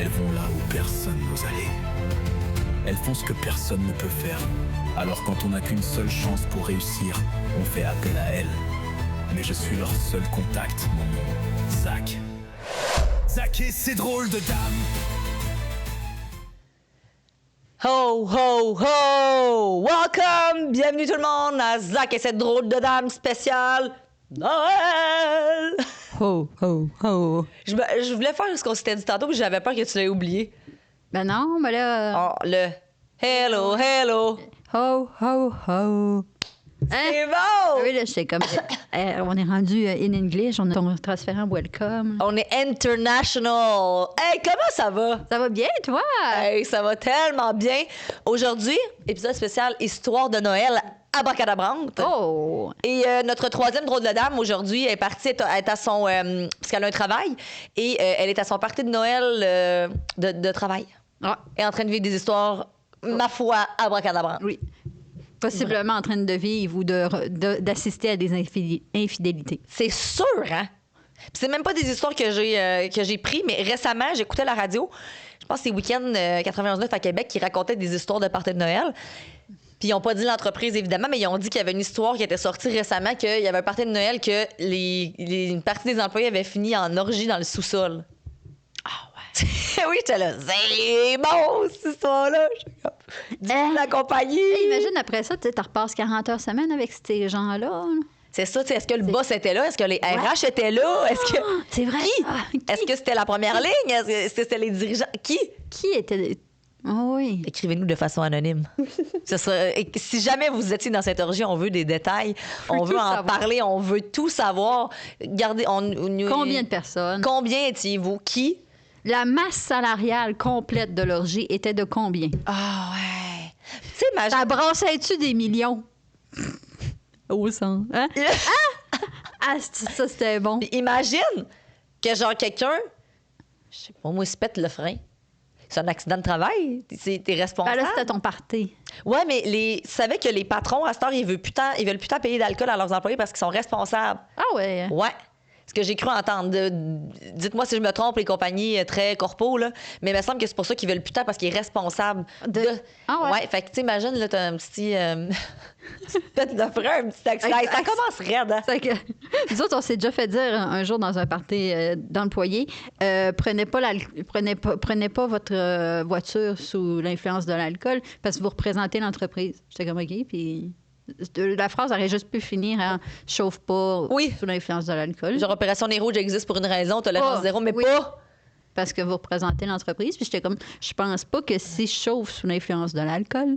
Elles vont là où personne n'ose aller. Elles font ce que personne ne peut faire. Alors quand on n'a qu'une seule chance pour réussir, on fait appel à elles. Mais je suis leur seul contact, mon nom, Zach. Zach et ses drôles de dames. Ho, ho, ho! Welcome! Bienvenue tout le monde à Zach et cette drôle de dame spéciale Noël! Ho, ho, ho. Je voulais faire ce qu'on s'était dit tantôt, mais j'avais peur que tu l'aies oublié. Ben non, mais là... Oh, le hello, hello! Ho, ho, ho. C'est bon! Oui, là, j'étais comme... on est rendu in English, on a transféré en welcome. On est international! Hey, comment ça va? Ça va bien, toi? Hey, ça va tellement bien! Aujourd'hui, épisode spécial Histoire de Noël abracadabrante. Oh! Et notre troisième drôle de dame aujourd'hui est partie, elle est à son... parce qu'elle a un travail, et elle est à son party de Noël de travail. Ah, Elle est en train de vivre des histoires, ma foi, abracadabrantes. oui. Possiblement en train de vivre ou d'assister à des infidélités. C'est sûr, hein? Puis c'est même pas des histoires que j'ai pris, mais récemment, j'écoutais la radio, je pense que c'est Week-end 91.9 à Québec, qui racontait des histoires de party de Noël. Puis ils n'ont pas dit l'entreprise, évidemment, mais ils ont dit qu'il y avait une histoire qui était sortie récemment, qu'il y avait un party de Noël, que une partie des employés avaient fini en orgie dans le sous-sol. Ah ouais. Oui, j'étais là, c'est bon, cette histoire-là. Dis-moi la compagnie. Hey, imagine après ça, tu repasses 40 heures semaine avec ces gens-là. Là. C'est ça, tu sais, est-ce que le boss était là? Est-ce que les RH étaient là? Est-ce que... C'est vrai. Qui? Qui? Est-ce que c'était la première ligne? Est-ce que c'était les dirigeants? Qui? Qui était... Oh oui. Écrivez-nous de façon anonyme. Et si jamais vous étiez dans cette orgie, on veut des détails, on veut en parler, on veut tout savoir. Gardez, Combien de personnes? Combien étiez-vous? Qui? La masse salariale complète de l'orgie était de combien? Ah ouais. Tu sais, imagine... Ça brassait-tu des millions? Au sang. Hein? Ah, ça, c'était bon. Imagine que genre quelqu'un, je sais pas, moi, il se pète le frein. C'est un accident de travail. T'es responsable. Ben là, c'était ton party. Ouais, mais tu savais que les patrons, à cette heure, ils veulent plus tant payer d'alcool à leurs employés parce qu'ils sont responsables. Ah ouais? Ouais. Ce que j'ai cru entendre. Dites-moi si je me trompe, les compagnies très corpo, là. Mais il me semble que c'est pour ça qu'ils veulent plus tant parce qu'ils est responsable. Ah ouais? Ouais. Fait que, tu imagines, là, t'as un petit. Peut-être le frein, un petit accident. Ça commence raide, hein? C'est que, nous autres, on s'est déjà fait dire un jour dans un party d'employés, prenez pas votre voiture sous l'influence de l'alcool parce que vous représentez l'entreprise. J'étais comme OK, puis la phrase aurait juste pu finir en chauffe pas sous l'influence de l'alcool. Genre Opération Nez Rouge existe pour une raison, tolérance zéro, mais pas. Parce que vous représentez l'entreprise. Puis j'étais comme, je pense pas que si je chauffe sous l'influence de l'alcool,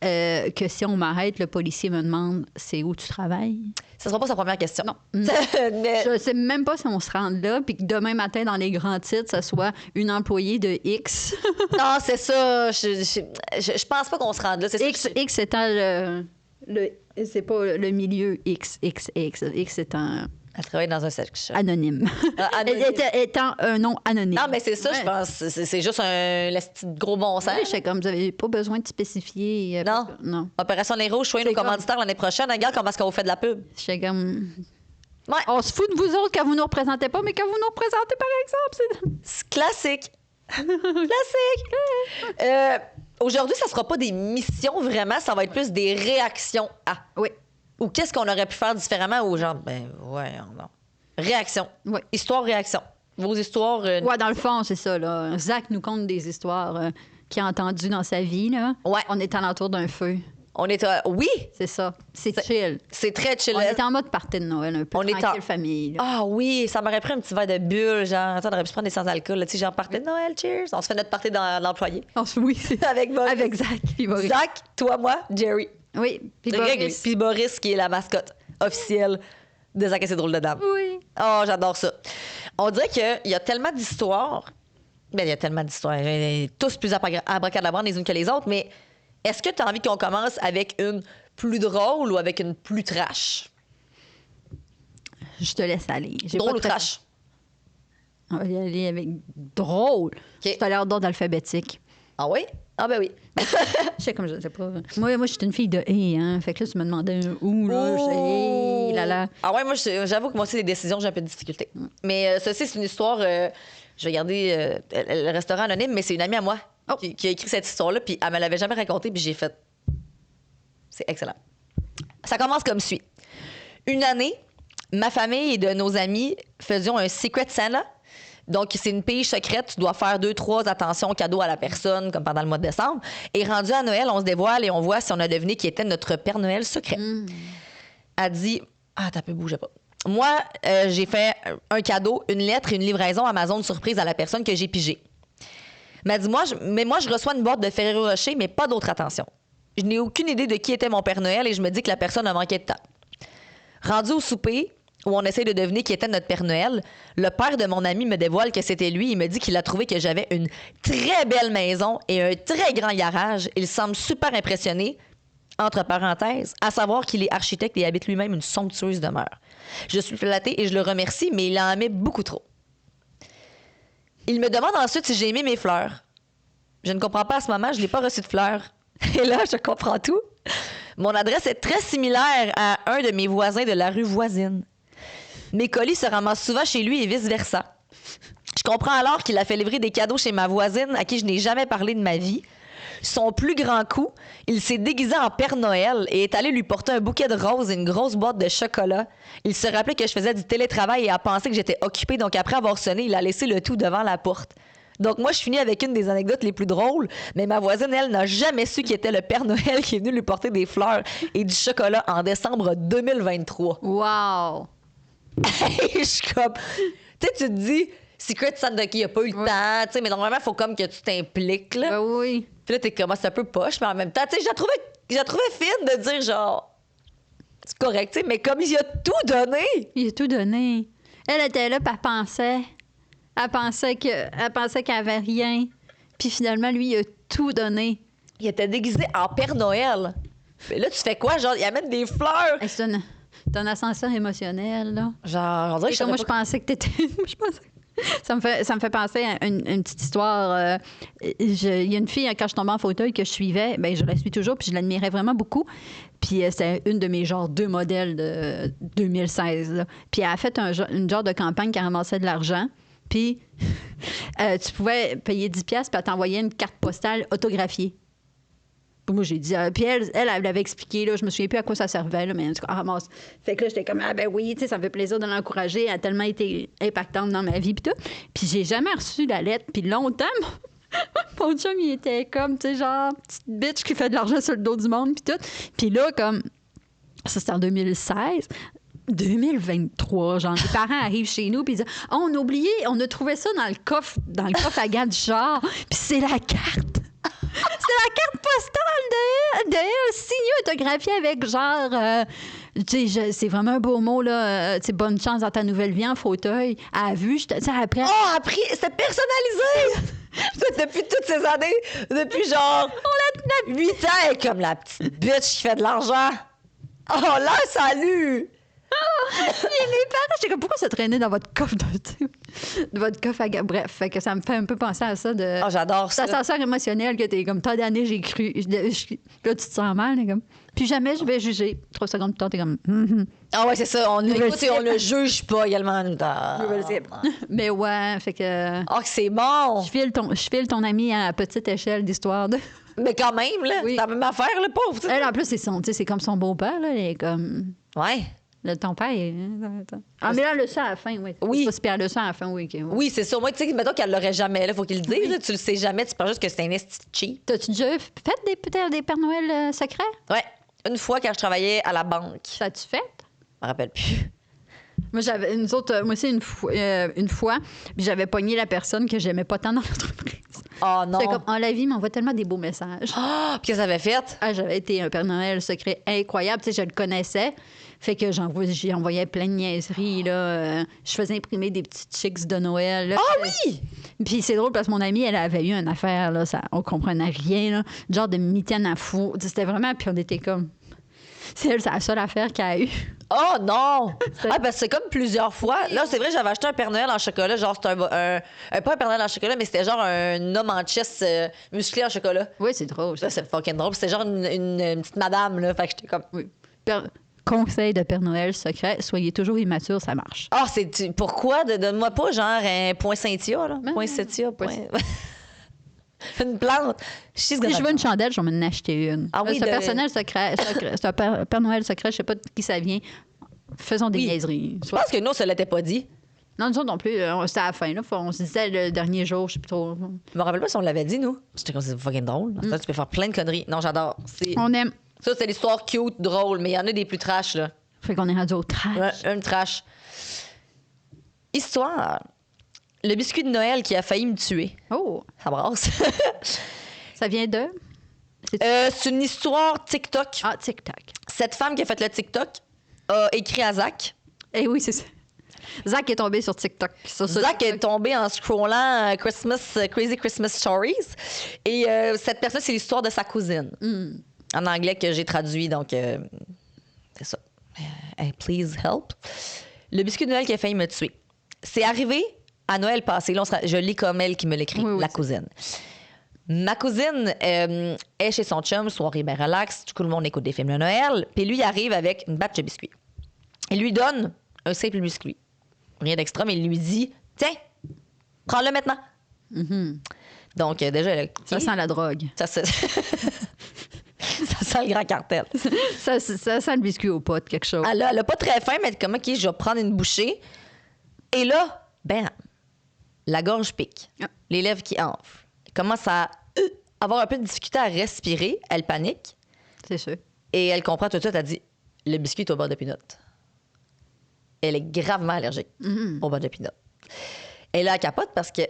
que si on m'arrête, le policier me demande c'est où tu travailles. Ce sera pas sa première question. Non. Je sais même pas si on se rend là, puis que demain matin, dans les grands titres, ça soit une employée de X. Non, c'est ça. Je pense pas qu'on se rende là. C'est X étant c'est pas le milieu X étant... Elle travaille dans un sex shop. Anonyme. Étant un nom anonyme. Non, mais c'est ça, je pense. C'est juste un gros bon sens. Oui, j'étais comme, vous n'avez pas besoin de spécifier. Non. Opération Les Rouges, soyez nos commanditaires l'année prochaine. Regarde comment est-ce qu'on vous fait de la pub. J'étais comme... Ouais. On se fout de vous autres quand vous ne nous représentez pas, mais quand vous nous représentez, par exemple, c'est classique. Classique. Aujourd'hui, ça sera pas des missions vraiment, ça va être plus des réactions à. Oui. Ou qu'est-ce qu'on aurait pu faire différemment ou genre, non. Réaction. Oui. Histoire-réaction. Vos histoires. Ouais, dans le fond, c'est ça, là. Zach nous conte des histoires qu'il a entendues dans sa vie, là. Ouais. On est alentour d'un feu. On est. Oui! C'est ça. C'est chill. C'est très chill. On est en mode party de Noël, un peu. On est tranquille famille. Là. Ah oui, ça m'aurait pris un petit verre de bulle, genre, attends, on aurait pu se prendre des sans-alcool, tu sais, genre, party de Noël, cheers. On se fait notre party dans l'employé. Oui, c'est avec Boris. Avec Zach puis Boris. Zach, toi, moi, Jerry. Oui, puis Boris. Puis Boris, qui est la mascotte officielle de Zach et ses drôles de dames. Oui. Oh, j'adore ça. On dirait qu'il y a tellement d'histoires. Ben, il y a tellement d'histoires. Tous plus abracadabrantes les unes que les autres, mais est-ce que tu as envie qu'on commence avec une plus drôle ou avec une plus trash? Je te laisse aller. Drôle ou trash? On va y aller avec drôle. Okay. C'est à l'ordre d'alphabétique. Ah oui? Ah ben oui. J'étais comme, je sais pas. Moi, je suis une fille de « hein. Fait que là, tu me demandais où, là. Je là, là. Ah ouais, moi, j'avoue que moi aussi, les décisions, j'ai un peu de difficulté. Mais ceci, c'est une histoire... je vais garder le restaurant anonyme, mais c'est une amie à moi qui a écrit cette histoire-là, puis elle me l'avait jamais racontée, puis j'ai fait... C'est excellent. Ça commence comme suit. Une année, ma famille et de nos amis faisions un Secret Santa. Donc, c'est une pige secrète. Tu dois faire 2-3 attentions cadeaux à la personne, comme pendant le mois de décembre. Et rendu à Noël, on se dévoile et on voit si on a deviné qui était notre Père Noël secret. Elle dit... Ah, t'as peu, bougez pas. Moi, j'ai fait un cadeau, une lettre et une livraison Amazon surprise à la personne que j'ai pigée. Elle m'a dit, moi, je reçois une boîte de Ferrero Rocher, mais pas d'autre attention. Je n'ai aucune idée de qui était mon Père Noël et je me dis que la personne a manqué de temps. Rendu au souper, où on essaie de deviner qui était notre Père Noël, le père de mon ami me dévoile que c'était lui. Il me dit qu'il a trouvé que j'avais une très belle maison et un très grand garage. Il semble super impressionné, entre parenthèses, à savoir qu'il est architecte et habite lui-même une somptueuse demeure. Je suis flattée et je le remercie, mais il en met beaucoup trop. Il me demande ensuite si j'ai aimé mes fleurs. Je ne comprends pas à ce moment, je n'ai pas reçu de fleurs. Et là, je comprends tout. Mon adresse est très similaire à un de mes voisins de la rue voisine. Mes colis se ramassent souvent chez lui et vice-versa. Je comprends alors qu'il a fait livrer des cadeaux chez ma voisine à qui je n'ai jamais parlé de ma vie. Son plus grand coup, il s'est déguisé en Père Noël et est allé lui porter un bouquet de roses et une grosse boîte de chocolat. Il se rappelait que je faisais du télétravail et a pensé que j'étais occupée, donc après avoir sonné, il a laissé le tout devant la porte. Donc moi, je finis avec une des anecdotes les plus drôles, mais ma voisine, elle, n'a jamais su qui était le Père Noël qui est venu lui porter des fleurs et du chocolat en décembre 2023. Wow! Je suis comme... Tu sais, tu te dis, Secret Santa, il n'y a pas eu le temps, tu sais, mais normalement, il faut comme que tu t'impliques, là. Ben oui. Puis là, t'es comme, c'est un peu poche, mais en même temps, tu sais, j'ai trouvé fine de dire, genre, c'est correct, tu sais, mais comme il a tout donné. Il a tout donné. Elle était là, puis elle pensait. Elle pensait qu'elle avait rien. Puis finalement, lui, il a tout donné. Il était déguisé en Père Noël. Mais là, tu fais quoi? Genre, il amène des fleurs. Hey, c'est un ascenseur émotionnel, là. Genre, on dirait que moi, je pensais que t'étais... Ça me fait penser à une petite histoire. Il y a une fille, quand je tombais en fauteuil, que je suivais. Bien, je la suis toujours, puis je l'admirais vraiment beaucoup. Puis c'était une de mes genres 2 modèles de 2016. Là. Puis elle a fait une genre de campagne qui ramassait de l'argent. Puis tu pouvais payer 10$, puis elle t'envoyait une carte postale autographiée. Puis moi, j'ai dit... puis elle l'avait expliqué, là, je me souviens plus à quoi ça servait, là, mais en tout cas, elle ramasse. Fait que là, j'étais comme, ah ben oui, tu sais, ça me fait plaisir de l'encourager. Elle a tellement été impactante dans ma vie, puis tout. Puis j'ai jamais reçu la lettre. Puis longtemps, mon chum, il était comme, tu sais, genre, petite bitch qui fait de l'argent sur le dos du monde, puis tout. Puis là, comme... Ça, c'était en 2016. 2023, genre, les parents arrivent chez nous puis ils disent « Oh, on a oublié, on a trouvé ça dans le coffre à gants du char. » Puis c'est la carte. C'est la carte postale de elle, signée, autographiée avec genre... tu sais, c'est vraiment un beau mot, là. Tu sais, bonne chance dans ta nouvelle vie en fauteuil. Elle a vu, tu sais, après... Oh, après, c'était personnalisé! Depuis toutes ces années, depuis genre 8 ans, elle est comme la petite bitch qui fait de l'argent. Oh là, salut! Les parents, j'étais comme, pourquoi ça traînait dans votre coffre de votre coffre à gants? Bref, fait que ça me fait un peu penser à ça de... Oh, j'adore ça. Ça ascenseur émotionnel que t'es comme, tant d'années, j'ai cru. Là, tu te sens mal, t'es comme... Puis jamais je vais juger. 3 secondes plus tard, t'es comme... Ah ouais, c'est ça. On le juge pas également. Mais ouais, fait que... Oh, que c'est bon! Je file ton ami à petite échelle d'histoire de... Mais quand même, là, oui. C'est la même affaire, le pauvre. Elle, en plus, c'est comme son beau-père, là. Elle est comme... Ouais. Là, ton père est... Ah, mais là, le sang à la fin, oui. Oui. C'est pas le sang à la fin, oui. Okay, ouais. Oui, c'est ça. Moi, tu sais, mettons qu'elle l'aurait jamais, là, faut qu'il le dise. Oui. Là, tu le sais jamais, tu penses juste que c'est un esti cheap. T'as-tu déjà fait peut-être des Pères Noël secrets? Ouais. Une fois, quand je travaillais à la banque. Ça a-tu fait? Je me rappelle plus. Moi, moi aussi, une fois, puis j'avais pogné la personne que j'aimais pas tant dans l'entreprise. Oh non! C'était comme, la vie m'envoie tellement des beaux messages. Ah! Puis qu'est-ce que ça avait fait? Ah, j'avais été un Père Noël secret incroyable. Tu sais, je le connaissais. Fait que j'ai envoyé plein de niaiseries, là. Je faisais imprimer des petites chicks de Noël. Là. Ah oui! Puis c'est drôle parce que mon amie, elle avait eu une affaire, là. On comprenait rien, là. Genre de mitaine à fou. C'était vraiment... Puis on était comme... C'est la seule affaire qu'elle a eue. Oh non! Ah, ben c'est comme plusieurs fois. Là, c'est vrai, j'avais acheté un Père Noël en chocolat. Genre, c'était pas un Père Noël en chocolat, mais c'était genre un homme en chest musclé en chocolat. Oui, c'est drôle. Ça, c'est fucking drôle. C'était genre une petite madame, là. Fait que j'étais comme. Oui. Conseil de Père Noël secret, soyez toujours immature, ça marche. Ah, pourquoi? Donne-moi pas genre un point Cynthia, là. Ben, Point Cynthia, point. Une plante. Si je veux une chandelle, je vais m'en acheter une. Ah oui, c'est un personnel secret. C'est un Père Noël secret, je sais pas de qui ça vient. Faisons des niaiseries. Je pense que nous, ça l'était pas dit. Non, nous autres non plus. C'était à la fin. Là. On se disait le dernier jour, je sais plus trop. Je me rappelle pas si on l'avait dit, nous. J'étais comme, c'est fucking drôle. Dans ce temps, tu peux faire plein de conneries. Non, j'adore. On aime. Ça, c'est l'histoire cute, drôle, mais il y en a des plus trash, là. Fait qu'on est rendu au trash. Une trash. Histoire. Le biscuit de Noël qui a failli me tuer. Oh! Ça brasse. Ça vient de? C'est une histoire TikTok. Ah, TikTok. Cette femme qui a fait le TikTok a écrit à Zach. Eh oui, c'est ça. Zach est tombé sur TikTok. Zach est tombé en scrollant Crazy Christmas Stories. Et cette personne, c'est l'histoire de sa cousine. En anglais que j'ai traduit, donc c'est ça. Please help. Le biscuit de Noël qui a failli me tuer. C'est arrivé à Noël passé. Là, je lis comme elle qui me l'écrit, oui, la cousine. Ma cousine est chez son chum, soirée bien relax. Tout le monde écoute des films de Noël. Puis lui, il arrive avec une batch de biscuits. Il lui donne un simple biscuit. Rien d'extra, mais il lui dit « Tiens, prends-le maintenant. Donc, déjà... Ça sent la drogue. Ça sent le grand cartel. ça sent le biscuit aux potes, quelque chose. Elle a pas très faim, mais comme, OK, je vais prendre une bouchée. Et là, bam, la gorge pique. Les lèvres qui enflent. Elle commence à avoir un peu de difficulté à respirer. Elle panique. C'est sûr. Et elle comprend tout de suite. Elle dit, le biscuit est au beurre de pinot. Elle est gravement allergique au beurre de pinot. Et là, elle capote parce que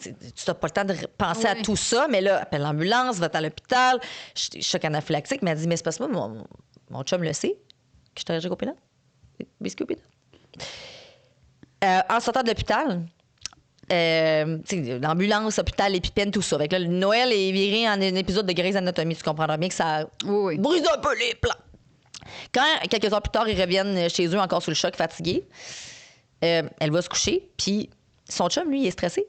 tu n'as pas le temps de penser à tout ça, mais là, appelle l'ambulance, va à l'hôpital, choc anaphylactique, mais elle dit, mais c'est parce que moi, mon chum le sait, que je suis allergique au pinot. Biscuit au pinot. En sortant de l'hôpital, l'ambulance, l'hôpital, l'épipène, tout ça. Avec là, le Noël est viré en un épisode de Grey's Anatomy. Tu comprendras bien que ça brise un peu les plans. Quand, quelques heures plus tard, ils reviennent chez eux encore sous le choc, fatigués, elle va se coucher, puis son chum, lui, il est stressé.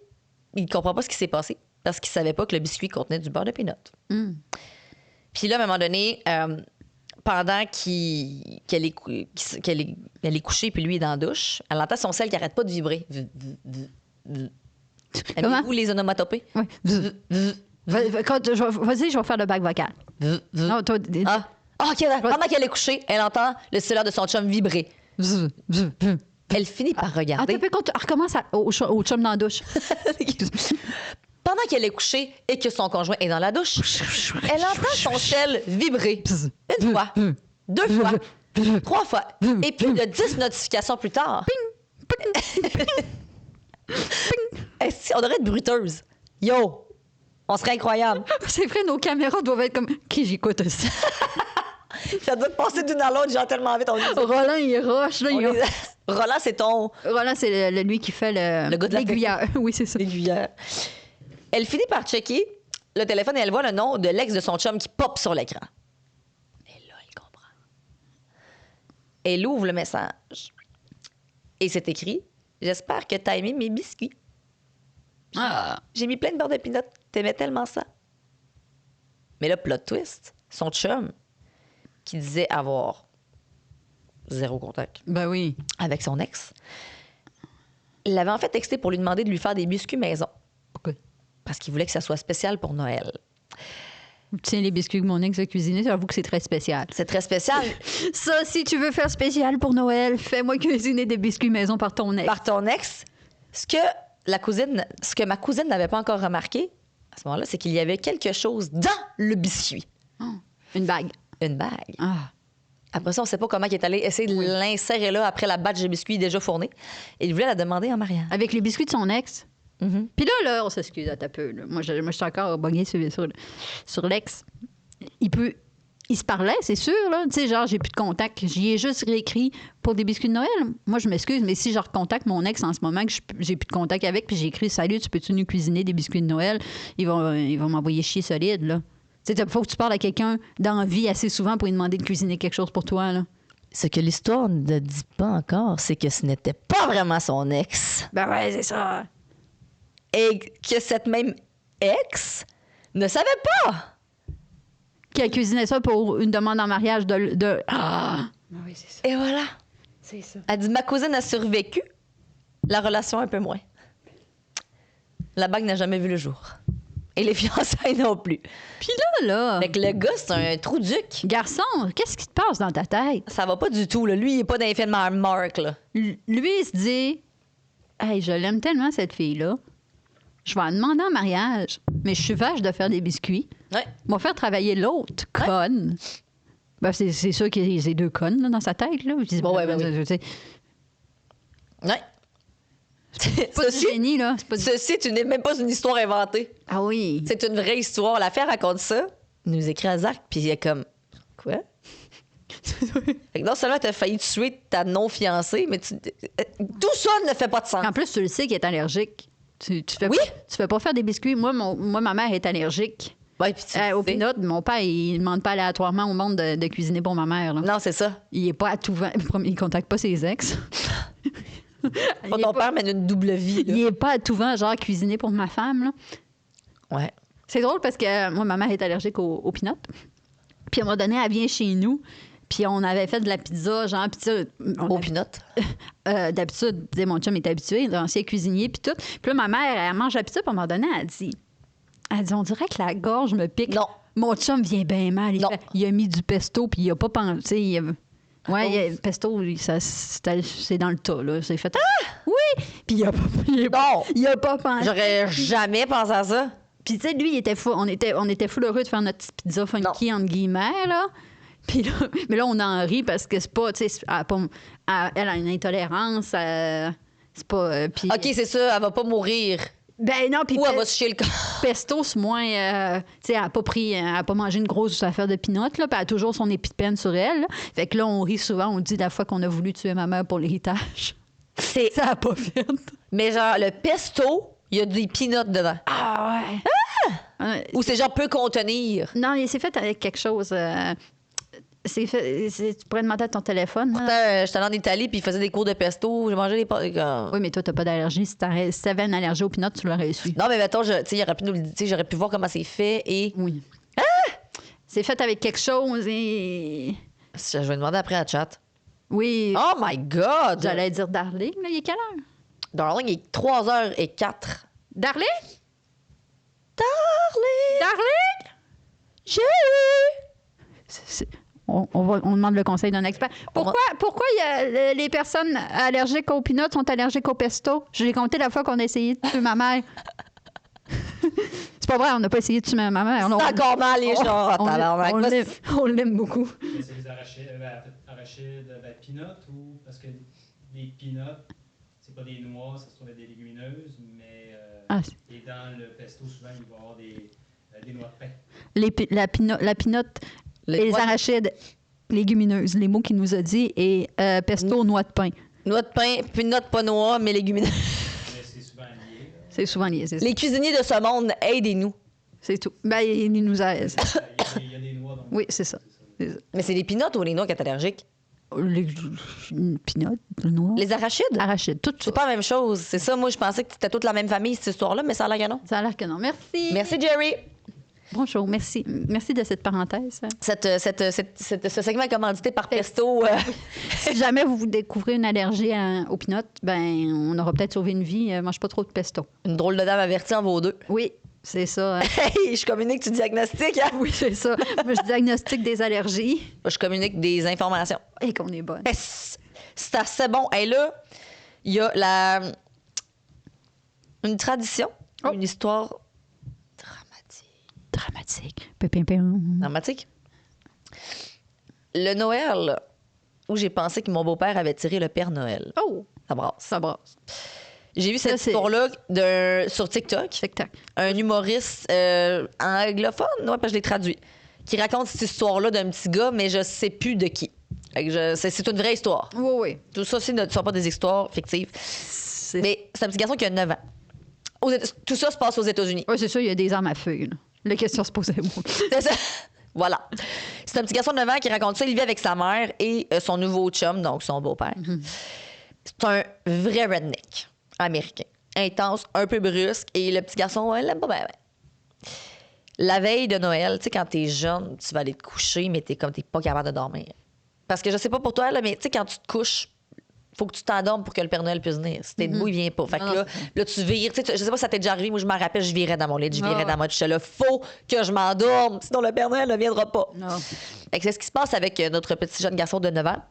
Il comprend pas ce qui s'est passé parce qu'il savait pas que le biscuit contenait du beurre de pinot. Puis là, à un moment donné, pendant qu'elle est couchée, puis lui est dans la douche, elle entend son sel qui arrête pas de vibrer. Aimez-vous les onomatopées? Oui. Vas-y, je vais faire le bac vocal. Non, toi... OK, pendant qu'elle est couchée, elle entend le cellulaire de son chum vibrer. Elle finit par regarder. Attends, on recommence au chum dans la douche. Pendant qu'elle est couchée et que son conjoint est dans la douche, elle entend son sel vibrer. Une fois, 2 fois, 3 fois. Et plus de 10 notifications plus tard. On devrait être bruteuse. Yo! On serait incroyable. C'est vrai, nos caméras doivent être comme... Qui j'écoute aussi? Ça doit passer d'une à l'autre, genre tellement vite. Roland, il rush. Là, Roland, c'est ton... Roland, c'est lui qui fait le gars de l'aiguilleur. Oui, c'est ça. L'aiguilleur. Elle finit par checker le téléphone et elle voit le nom de l'ex de son chum qui pop sur l'écran. Et là, elle comprend. Elle ouvre le message. Et c'est écrit « J'espère que t'as aimé mes biscuits. J'ai mis plein de beurre de pinot. T'aimais tellement ça. » Mais là, plot twist, son chum, qui disait avoir 0 contact avec son ex, l'avait en fait texté pour lui demander de lui faire des biscuits maison. Pourquoi? Parce qu'il voulait que ça soit spécial pour Noël. Tiens, les biscuits que mon ex a cuisinés, j'avoue que c'est très spécial. C'est très spécial. Ça, si tu veux faire spécial pour Noël, fais-moi cuisiner des biscuits maison par ton ex. Par ton ex. Ce que ma cousine n'avait pas encore remarqué, à ce moment-là, c'est qu'il y avait quelque chose dans le biscuit. Une bague. Une bague. Après ça, on ne sait pas comment il est allé essayer de l'insérer là après la batch de biscuits déjà fournie. Et il voulait la demander en mariage. Avec les biscuits de son ex. Puis là, on s'excuse à ta peu. Là. Moi, je suis encore bognée sur l'ex. Il se parlait, c'est sûr, là. Tu sais, genre, j'ai plus de contact. J'y ai juste réécrit pour des biscuits de Noël. Moi, je m'excuse, mais si je recontacte mon ex en ce moment, que j'ai plus de contact avec, puis j'ai écrit « Salut, tu peux-tu nous cuisiner des biscuits de Noël? » Ils vont m'envoyer chier solide, là. Tu sais, faut que tu parles à quelqu'un dans la vie assez souvent pour lui demander de cuisiner quelque chose pour toi, là. Ce que l'histoire ne dit pas encore, c'est que ce n'était pas vraiment son ex. Ben ouais, c'est ça. Et que cette même ex ne savait pas. Qui a cuisiné ça pour une demande en mariage de... Ah! Ben oui, c'est ça. Et voilà. C'est ça. Elle dit, ma cousine a survécu, la relation un peu moins. La bague n'a jamais vu le jour. Et les fiançailles non plus. Puis là... Fait que le gars, c'est un trou-duc. Garçon, qu'est-ce qui te passe dans ta tête? Ça va pas du tout, là. Lui, il est pas dans les films Mark, là. Lui, il se dit, hey, je l'aime tellement, cette fille-là. Je vais la demander en mariage, mais je suis vache de faire des biscuits. Ouais. Je vais faire travailler l'autre conne. Ben, c'est sûr qu'il y a ces deux connes là, dans sa tête. Là. Je dis, Bon, ouais, ben oui. c'est Ouais. pas du génie, là. C'est pas du... Ceci, tu n'es même pas une histoire inventée. Ah oui. C'est une vraie histoire. La fille raconte ça, il nous écrit à Zach, puis il est comme, quoi? Fait que non seulement t'as failli tuer ta non-fiancée, mais tout ça ne fait pas de sens. En plus, tu le sais qu'il est allergique. Tu fais Oui. tu fais pas faire des biscuits. Moi, ma mère est allergique. Ouais, puis tu Au sais. pinot, mon père, il ne demande pas aléatoirement au monde de cuisiner pour ma mère. Là. Non, c'est ça. Il est pas à tout vent. Il contacte pas ses ex. Pas ton père mène une double vie. Là. Il est pas à tout vent, genre cuisiner pour ma femme. Là. Ouais. C'est drôle parce que moi, ma mère est allergique au pinot. Puis à un moment donné, elle vient chez nous. Puis on avait fait de la pizza, genre pizza. Au pinot. D'habitude, mon chum est habitué, l'ancien cuisinier, puis tout. Puis là, ma mère, elle mange la pizza, puis à un moment donné, elle dit, on dirait que la gorge me pique. Non. Mon chum vient bien mal. Il a mis du pesto, puis il a pas pensé. Le pesto, c'est dans le tas, là. C'est fait. Ah! Oui! Puis il a pas pensé. J'aurais jamais pensé à ça. Puis, tu sais, lui, il était fou. On était fou heureux de faire notre petite pizza funky, entre guillemets, là. Puis là, mais là, on en rit parce que c'est pas, tu sais, elle a une intolérance, c'est pas... puis, OK, c'est ça, elle va pas mourir. ben non, puis Ou elle va se chier le corps. pesto, c'est moins... tu sais, elle a pas mangé une grosse affaire de peanuts, là, puis elle a toujours son épipène sur elle. Là. Fait que là, on rit souvent, on dit la fois qu'on a voulu tuer ma mère pour l'héritage. Ça a pas fait. Mais genre, le pesto, il y a des peanuts dedans. Ah ouais. Ou c'est genre peut contenir. Non, c'est fait avec quelque chose... tu pourrais demander à ton téléphone. Là. J'étais allée en Italie puis ils faisaient des cours de pesto. J'ai mangé des pâtes. Oui, mais toi, t'as pas d'allergie. Si t'avais une allergie aux peanuts, tu l'aurais su. Non, mais mettons, j'aurais pu voir comment c'est fait et. Oui. C'est fait avec quelque chose et... Je vais demander après à chat. Oui. Oh my God! J'allais dire Darling. Là, il est quelle heure? Darling, il est 3h04. Darling? Darling! Darling? J'ai On demande le conseil d'un expert. Pourquoi il y a, les personnes allergiques aux peanuts sont allergiques au pesto? Je l'ai compté la fois qu'on a essayé de tuer ma mère. C'est pas vrai, on n'a pas essayé de tuer ma mère. C'est encore mal, les gens. On l'aime beaucoup. Mais c'est les arachides, peanuts ou parce que les peanuts, c'est pas des noix, ça se trouve être des légumineuses, mais et dans le pesto, souvent, il va y avoir des noix de pain. La peanut, les arachides, légumineuses, les mots qu'il nous a dit, et pesto, noix de pain. Noix de pain, peanut, pas noix, mais légumineuses. Mais c'est souvent lié. Là. C'est souvent lié, c'est ça. Les cuisiniers de ce monde, aidez-nous. C'est tout. Ben, il nous aide. Il y a des noix. Donc Oui, c'est ça. Mais c'est les peanuts ou les noix qui sont allergiques? Les peanuts, les noix. Les arachides? Arachides, tout ça. C'est pas la même chose. C'est ça, moi, je pensais que c'était toute la même famille, cette histoire-là, mais ça a l'air que non. Ça a l'air que non. Merci. Merci, Jerry. Bonjour, merci. Merci de cette parenthèse. Ce segment est commandité par Pesto. Si jamais vous découvrez une allergie aux peanuts, ben on aura peut-être sauvé une vie. Mange pas trop de pesto. Une drôle de dame avertie en vaut deux. Oui, c'est ça. Hey, je communique, tu diagnostiques. Hein? Oui, c'est ça. Moi, je diagnostique des allergies. Je communique des informations. Et qu'on est bonne. C'est assez bon. Et là, il y a une tradition, une histoire dramatique. dramatique. Le Noël où j'ai pensé que mon beau-père avait tiré le Père Noël. Oh! Ça brasse. Ça brasse. J'ai vu cette Ça, histoire-là sur TikTok. TikTok. Un humoriste anglophone, ouais, parce que je l'ai traduit, qui raconte cette histoire-là d'un petit gars, mais je sais plus de qui. C'est une vraie histoire. Oui, oui. Tout ça, ce ne sont pas des histoires fictives. Mais c'est un petit garçon qui a 9 ans. Tout ça se passe aux États-Unis. Oui, c'est ça, il y a des armes à feu. Là. La question se posait moi. C'est ça. Voilà. C'est un petit garçon de 9 ans qui raconte ça. Il vit avec sa mère et son nouveau chum, donc son beau-père. C'est un vrai redneck américain. Intense, un peu brusque. Et le petit garçon, il l'aime pas bien. La veille de Noël, tu sais, quand t'es jeune, tu vas aller te coucher, mais t'es pas capable de dormir. Parce que je sais pas pour toi, là, mais tu sais, quand tu te couches, faut que tu t'endormes pour que le Père Noël puisse venir. Si t'es debout, il vient pas. Fait que là, tu vires. Tu sais, je sais pas si ça t'est déjà arrivé. Moi, je me rappelle, je virais dans mon lit. Je virais dans ma douche. Là, faut que je m'endorme. Sinon, le Père Noël ne viendra pas. Fait que c'est ce qui se passe avec notre petit jeune garçon de 9 ans.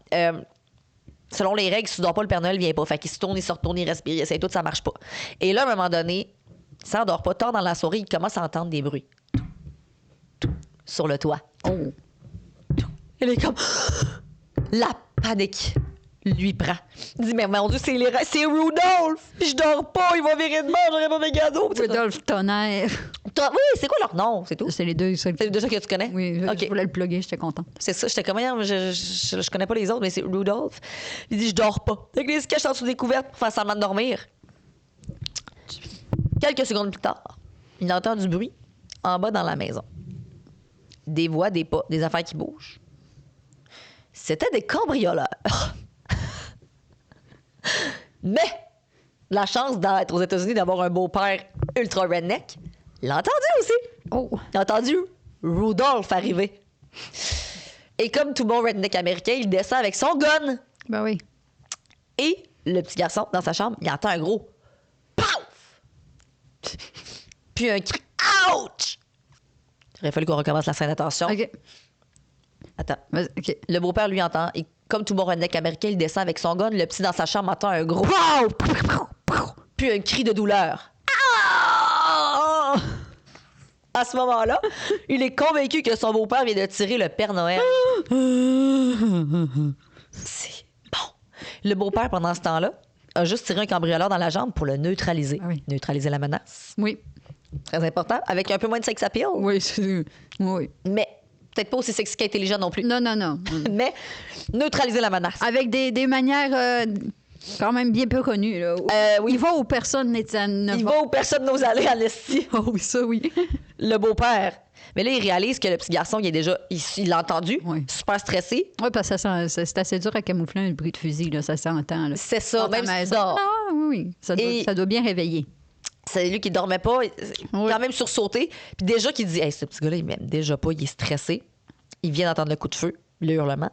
Selon les règles, si tu dors pas, le Père Noël vient pas. Fait qu'il se tourne, il se retourne, il respire, il essaie tout, ça marche pas. Et là, à un moment donné, il s'endort pas. Tard dans la soirée, il commence à entendre des bruits. Sur le toit. Il est comme... La panique lui prend. Il dit, mais mon Dieu, c'est Rudolph! Je dors pas, il va virer de mort, j'aurais pas mes cadeaux. Rudolph Tonnerre. Oui, c'est quoi leur nom? C'est tout? C'est les deux. C'est les deux que tu connais? Oui, je voulais le plugger, j'étais contente. C'est ça, j'étais comme, je connais pas les autres, mais c'est Rudolph. Il dit, je dors pas. Fait que il se cache en dessous des couvertes pour faire semblant de dormir. Quelques secondes plus tard, il entend du bruit en bas dans la maison. Des voix, des pas, des affaires qui bougent. C'était des cambrioleurs. Mais la chance d'être aux États-Unis, d'avoir un beau-père ultra redneck, l'a entendu aussi. Il a entendu Rudolph arriver. Et comme tout bon redneck américain, il descend avec son gun. Ben oui. Et le petit garçon, dans sa chambre, il entend un gros PAF! Puis un cri ouch! Il aurait fallu qu'on recommence la scène. Attention. OK. Attends. OK. Le beau-père, lui, entend. Et comme tout bon redneck américain, il descend avec son gun. Le petit, dans sa chambre, entend un gros PAF! Puis un cri de douleur. Ah! À ce moment-là, il est convaincu que son beau-père vient de tirer le Père Noël. C'est bon. Le beau-père, pendant ce temps-là, a juste tiré un cambrioleur dans la jambe pour le neutraliser. Ah oui. Neutraliser la menace. Oui. Très important. Avec un peu moins de sex appeal. Oui, oui. Mais peut-être pas aussi sexy qu'intelligent non plus. Non. Mais neutraliser la menace. Avec des manières quand même bien peu connues. Là. Oui. Il va où personne n'est Il va où personne n'ose aller à l'esti. Oh oui, ça, oui. Le beau-père. Mais là, il réalise que le petit garçon, il l'a entendu, super stressé. Oui, parce que c'est assez dur à camoufler un bruit de fusil, là, ça s'entend. Là. C'est ça, même si tu maison. dors. Ah oui, ça doit bien réveiller. C'est lui qui dormait pas, quand même sursauté. Puis déjà qu'il dit, hey, ce petit gars-là, il m'aime déjà pas, il est stressé. Il vient d'entendre le coup de feu, le hurlement.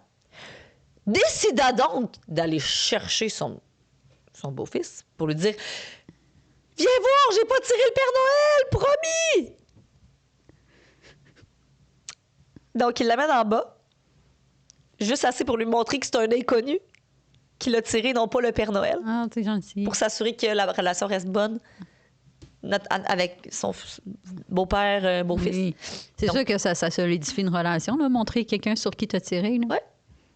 Décida donc d'aller chercher son beau-fils pour lui dire, viens voir, j'ai pas tiré le Père Noël, promis! Donc, il l'amène en bas, juste assez pour lui montrer que c'est un inconnu qui l'a tiré, non pas le Père Noël. Ah, t'es gentil. Pour s'assurer que la relation reste bonne avec son beau-père, beau-fils. Oui. C'est sûr que ça solidifie une relation, là, montrer quelqu'un sur qui t'as tiré. Là. Oui.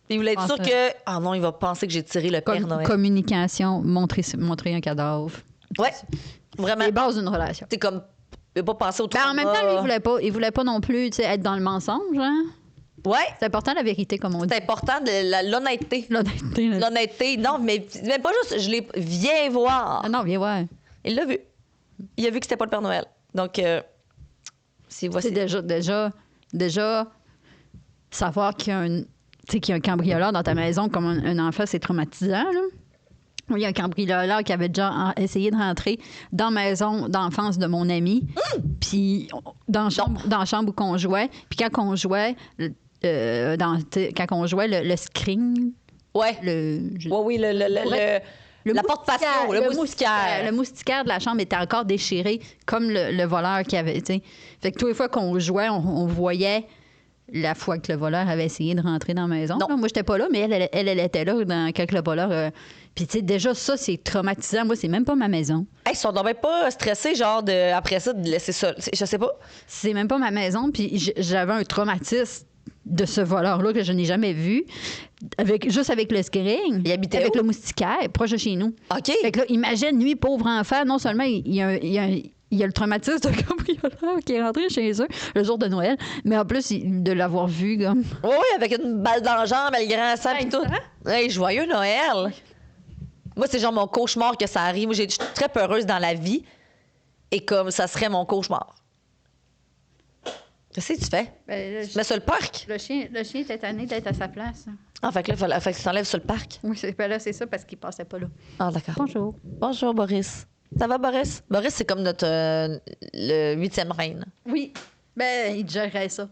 Puis il voulait être sûr que, ah non, il va penser que j'ai tiré le Père Noël. Communication, montrer un cadavre. Oui, vraiment. Les bases d'une relation. C'est comme, il va pas penser au trauma. En même temps, lui, il voulait pas non plus être dans le mensonge. Hein? Oui. C'est important, la vérité, comme on dit. C'est important, l'honnêteté. L'honnêteté. L'honnêteté. Non, mais même pas juste, viens voir. Ah non, viens voir. Il l'a vu. Il a vu que c'était pas le Père Noël. Donc, c'est déjà savoir qu'il y a un cambrioleur dans ta maison comme un enfant, c'est traumatisant. Là. Il y a un cambrioleur qui avait déjà essayé de rentrer dans la maison d'enfance de mon ami, puis dans la chambre où on jouait. Puis quand on jouait, le screen... Ouais. Oui, la porte-patio, le moustiquaire. Le moustiquaire de la chambre était encore déchiré, comme le voleur qui avait... T'sais. Fait que toutes les fois qu'on jouait, on voyait la fois que le voleur avait essayé de rentrer dans la maison. Non. Moi, j'étais pas là, mais elle était là quand le voleur... Puis, tu sais, déjà, ça, c'est traumatisant. Moi, c'est même pas ma maison. Hey, ils sont donc même pas stressés, genre, après ça, de laisser ça. Je sais pas. C'est même pas ma maison. Puis, j'avais un traumatisme de ce voleur-là que je n'ai jamais vu, juste avec le screen. Il habitait avec où? le moustiquaire, proche de chez nous. OK. Fait que là, imagine, lui, pauvre enfant, non seulement il y a le traumatisme de cambrioleur qui est rentré chez eux le jour de Noël, mais en plus, de l'avoir vu comme... Oui, avec une balle dans la jambe, le grand sang et tout. Hey, joyeux Noël! Moi, c'est genre mon cauchemar que ça arrive. Moi, je suis très peureuse dans la vie. Et comme ça serait mon cauchemar. Qu'est-ce que tu fais? Ben, Tu mets sur le parc? le chien était tanné d'être à sa place. Ah, fait que là, fait que tu t'enlèves sur le parc. Oui, c'est ça parce qu'il passait pas là. Ah, d'accord. Bonjour. Bonjour, Boris. Ça va, Boris? Boris, c'est comme notre le 8e reine. Oui. Ben, il gérerait ça.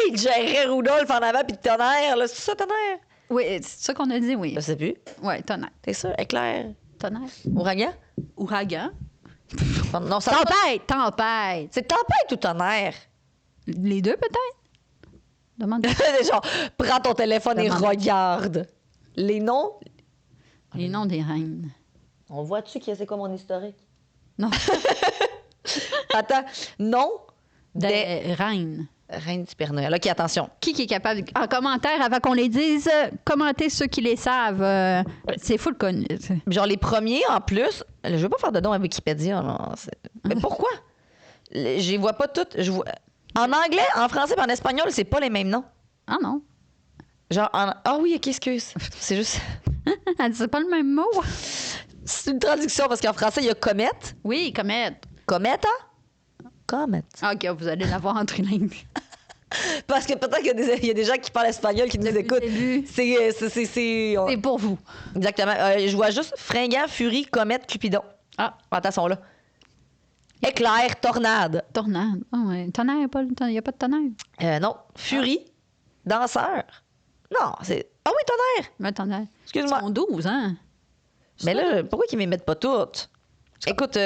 Il gérait Rudolph en avant puis Tonnerre, là. C'est ça, Tonnerre? Oui, c'est ça qu'on a dit, oui. Je sais plus. Oui, tonnerre. T'es sûr? Éclair? Tonnerre. Ouragan? Ouragan. Non, ça Tempête. C'est tempête ou tonnerre? Les deux, peut-être? Demande. Genre, prends ton téléphone et Demande. regarde. Les noms? Les noms des reines. On voit-tu que c'est quoi mon historique? Non. Attends. Nom des Des reines. reines du Père Noël. OK, attention. Qui est capable, en commentaire, avant qu'on les dise, commentez ceux qui les savent. C'est full connu. Genre, les premiers, en plus, je veux pas faire de don à Wikipédia. Là. Mais pourquoi? Je les vois pas toutes. En anglais, en français et en espagnol, c'est pas les mêmes noms. Ah non. Genre, ah oui, OK, excuse. C'est juste... C'est pas le même mot. C'est une traduction parce qu'en français, il y a comète. Oui, comète. Comète, Comète. Ah, OK, vous allez l'avoir en trilingue. Parce que peut-être qu'il y a des gens qui parlent espagnol qui nous écoutent. C'est... C'est pour vous. Exactement. Je vois juste fringant, furie, comète, cupidon. Ah, attention là. Éclair, tornade. Tornade. Ah ouais. Tonnerre, il n'y a pas de tonnerre. Non. Furie, danseur. Non, c'est... Ah oui, tonnerre. Mais tonnerre. Excuse-moi. Ils sont 12, hein? Mais là, pourquoi qu'ils ne m'émettent pas toutes? Écoute,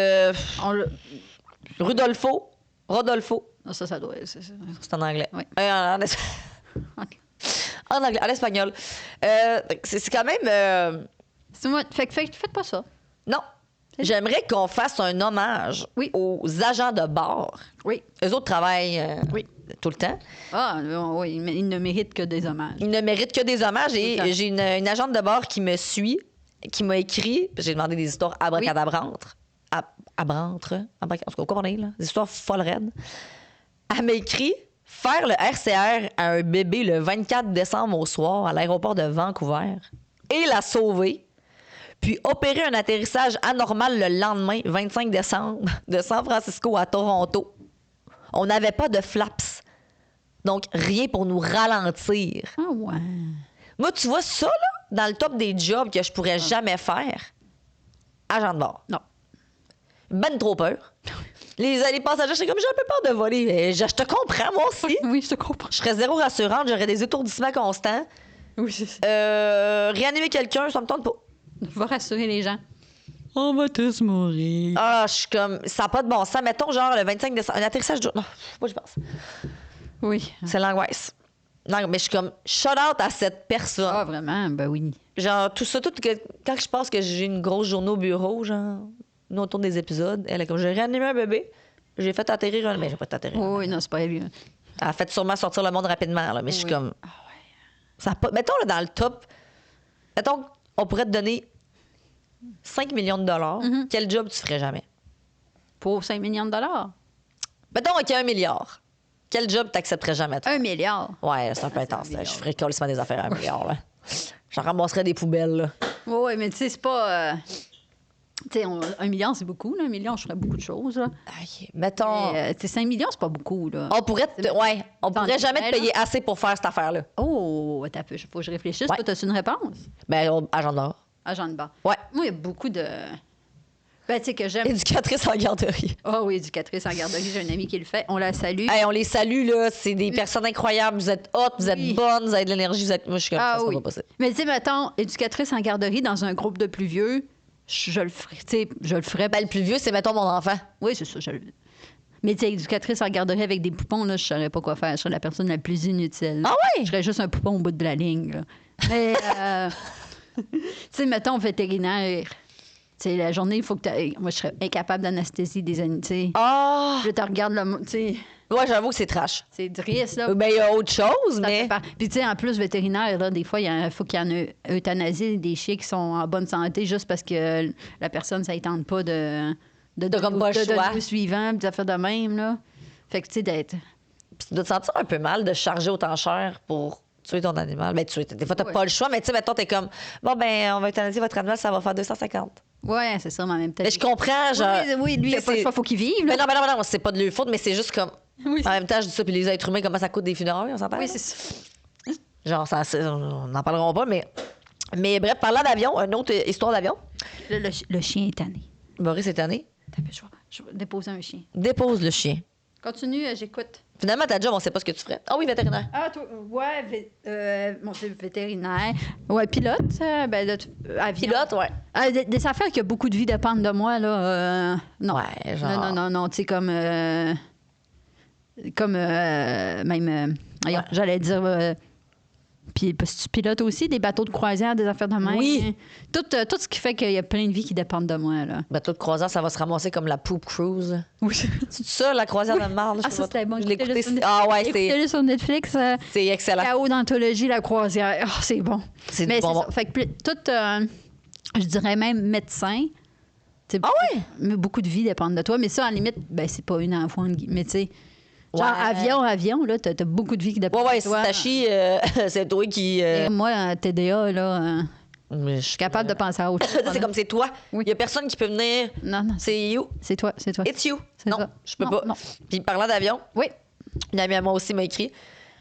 Rodolfo. Ah, ça doit être... C'est en anglais. Oui. En anglais, en espagnol. C'est quand même... Faites pas ça. Non. J'aimerais qu'on fasse un hommage aux agents de bord. Oui. Eux autres travaillent tout le temps. Ah, oui, mais ils ne méritent que des hommages. Ils ne méritent que des hommages. Et j'ai une agente de bord qui me suit, qui m'a écrit. J'ai demandé des histoires abracadabrantes. Abrantre. En tout cas, quoi on est, là? Des histoires folles raides. Elle m'a écrit faire le RCR à un bébé le 24 décembre au soir à l'aéroport de Vancouver et la sauver. Puis opérer un atterrissage anormal le lendemain, 25 décembre, de San Francisco à Toronto. On n'avait pas de flaps. Donc, rien pour nous ralentir. Ah ouais. Moi, tu vois ça, là, dans le top des jobs que je pourrais jamais faire, agent de bord. Non. Ben trop peur. Les passagers, c'est comme, j'ai un peu peur de voler. Mais je te comprends, moi aussi. Oui, je te comprends. Je serais zéro rassurante, j'aurais des étourdissements constants. Oui, c'est ça. Réanimer quelqu'un, ça me tente pas. Va rassurer les gens. On va tous mourir. Ah, je suis comme, ça n'a pas de bon sens. Mettons, genre, le 25 décembre, un atterrissage de... Non, moi, je pense. Oui. C'est l'angoisse. Non, mais je suis comme, shout out à cette personne. Ah, vraiment? Ben oui. Genre, tout ça, quand je pense que j'ai une grosse journée au bureau, genre, nous, autour des épisodes, elle est comme, j'ai réanimé un bébé, j'ai fait atterrir un... Mais j'ai pas atterrir. Oui, non, c'est pas évident. Elle a fait sûrement sortir le monde rapidement, là, mais je suis comme... Ah ouais. Ça a pas... Mettons, là, dans le top, mettons, on pourrait te donner 5 millions de dollars. Quel job tu ferais jamais? Pour 5 millions de dollars? Mettons, OK, 1 milliard. Quel job t'accepterais jamais, toi? 1 milliard? Ouais, c'est un peu intense. Là. Je ferais colissement des affaires à 1 milliard. Là. J'en ramasserais des poubelles. Là. Oui, mais tu sais, c'est pas... Tu sais, 1 milliard, c'est beaucoup. Là. 1 million, je ferais beaucoup de choses. Là. Okay. Mettons... Tu sais, 5 millions, c'est pas beaucoup. Là. On pourrait jamais te payer assez pour faire cette affaire-là. Oh, attends un peu, faut que je réfléchisse. Toi, t'as-tu une réponse? Ben, agent de bord. Agent de bord. Ouais. Moi, il y a beaucoup de... Ben, tu sais que j'aime... Éducatrice en garderie. Ah oui, éducatrice en garderie. J'ai un ami qui le fait. On la salue. Hey, on les salue, là. C'est des personnes incroyables. Vous êtes hot, vous êtes bonnes, vous avez de l'énergie. Vous êtes... Moi, je suis comme ça, c'est pas possible. Mais tu sais, mettons, éducatrice en garderie dans un groupe de plus vieux, je le ferais. Tu sais, je le ferais. Ben, le plus vieux, c'est, mettons, mon enfant. Oui, c'est ça. Mais tu sais, éducatrice en garderie avec des poupons, là, je saurais pas quoi faire. Je serais la personne la plus inutile. Ah oui? Je serais juste un poupon au bout de la ligne, là. Mais, tu sais, mettons, vétérinaire. Tu sais, la journée, il faut que tu... Moi, je serais incapable d'anesthésie des animaux, tu sais. Ah! Je te regarde, tu sais... Ouais, j'avoue que c'est trash. C'est triste, là. Ben, il y a autre chose, mais... Puis, tu sais, en plus, vétérinaire, là, des fois, il faut qu'il y en ait euthanasie des chiens qui sont en bonne santé juste parce que la personne, ça ne tente pas de comme pas le choix. le suivant, puis ça fait de même, là. Fait que, tu sais, d'être... Puis tu dois te sentir un peu mal de charger autant cher pour tuer ton animal. Ben, des fois, t'as pas le choix, mais tu sais, mettons, t'es comme, bon, ben, on va euthanasier votre animal, ça va faire 250. Ouais, c'est ça, mais en même temps... Mais je comprends, genre... Oui, lui, il n'a pas le choix, faut qu'il vive, là. Mais non, c'est pas de leur faute, mais c'est juste comme... Oui, En même temps, je dis ça, puis les êtres humains, comment ça coûte des funérailles, on s'entend? oui, c'est ça. Genre, on n'en parlera pas, mais bref, parlant d'avion, une autre histoire d'avion. Le chien est tanné. Boris est tanné. Je vais déposer un chien. Dépose le chien. Continue, j'écoute. Finalement, ta job, on sait pas ce que tu ferais. Ah oui, vétérinaire. Ah, toi, ouais, c'est vétérinaire. Ouais, pilote, avion. Pilote, ouais. Des affaires qui ont beaucoup de vie dépendent de moi, là. Non. Ouais, genre. Non, tu sais, comme même, voyons, Ouais. j'allais dire, puis parce que tu pilotes aussi des bateaux de croisière, des affaires de même. Oui. Tout ce qui fait qu'il y a plein de vies qui dépendent de moi, là. Bateau de croisière, ça va se ramasser comme la Poop Cruise. Oui. C'est ça, la croisière de marde? Ah, ça, c'était bon. Je l'ai écouté. Écoutez-le Ah ouais, Écoutez-le sur Netflix. c'est excellent. Chaos d'anthologie, la croisière. Oh, c'est bon. C'est Mais du bonbon. ça. Fait que je dirais même médecin. T'sais, Ah oui? mais beaucoup de vies dépendent de toi. Mais ça, en limite, c'est pas une enfant. Mais tu sais, genre Ouais. avion, là, t'as beaucoup de vies qui dépendent Ouais, de toi. si t'achis, c'est toi qui. Et moi, TDA, là, Mais je suis capable de penser à autre chose. c'est comme c'est toi. Oui. Il y a personne qui peut venir. Non, C'est you. c'est toi. It's you. C'est Non, ça. je peux Non, pas. non. Puis parlant d'avion, Oui. une amie à moi aussi m'a écrit.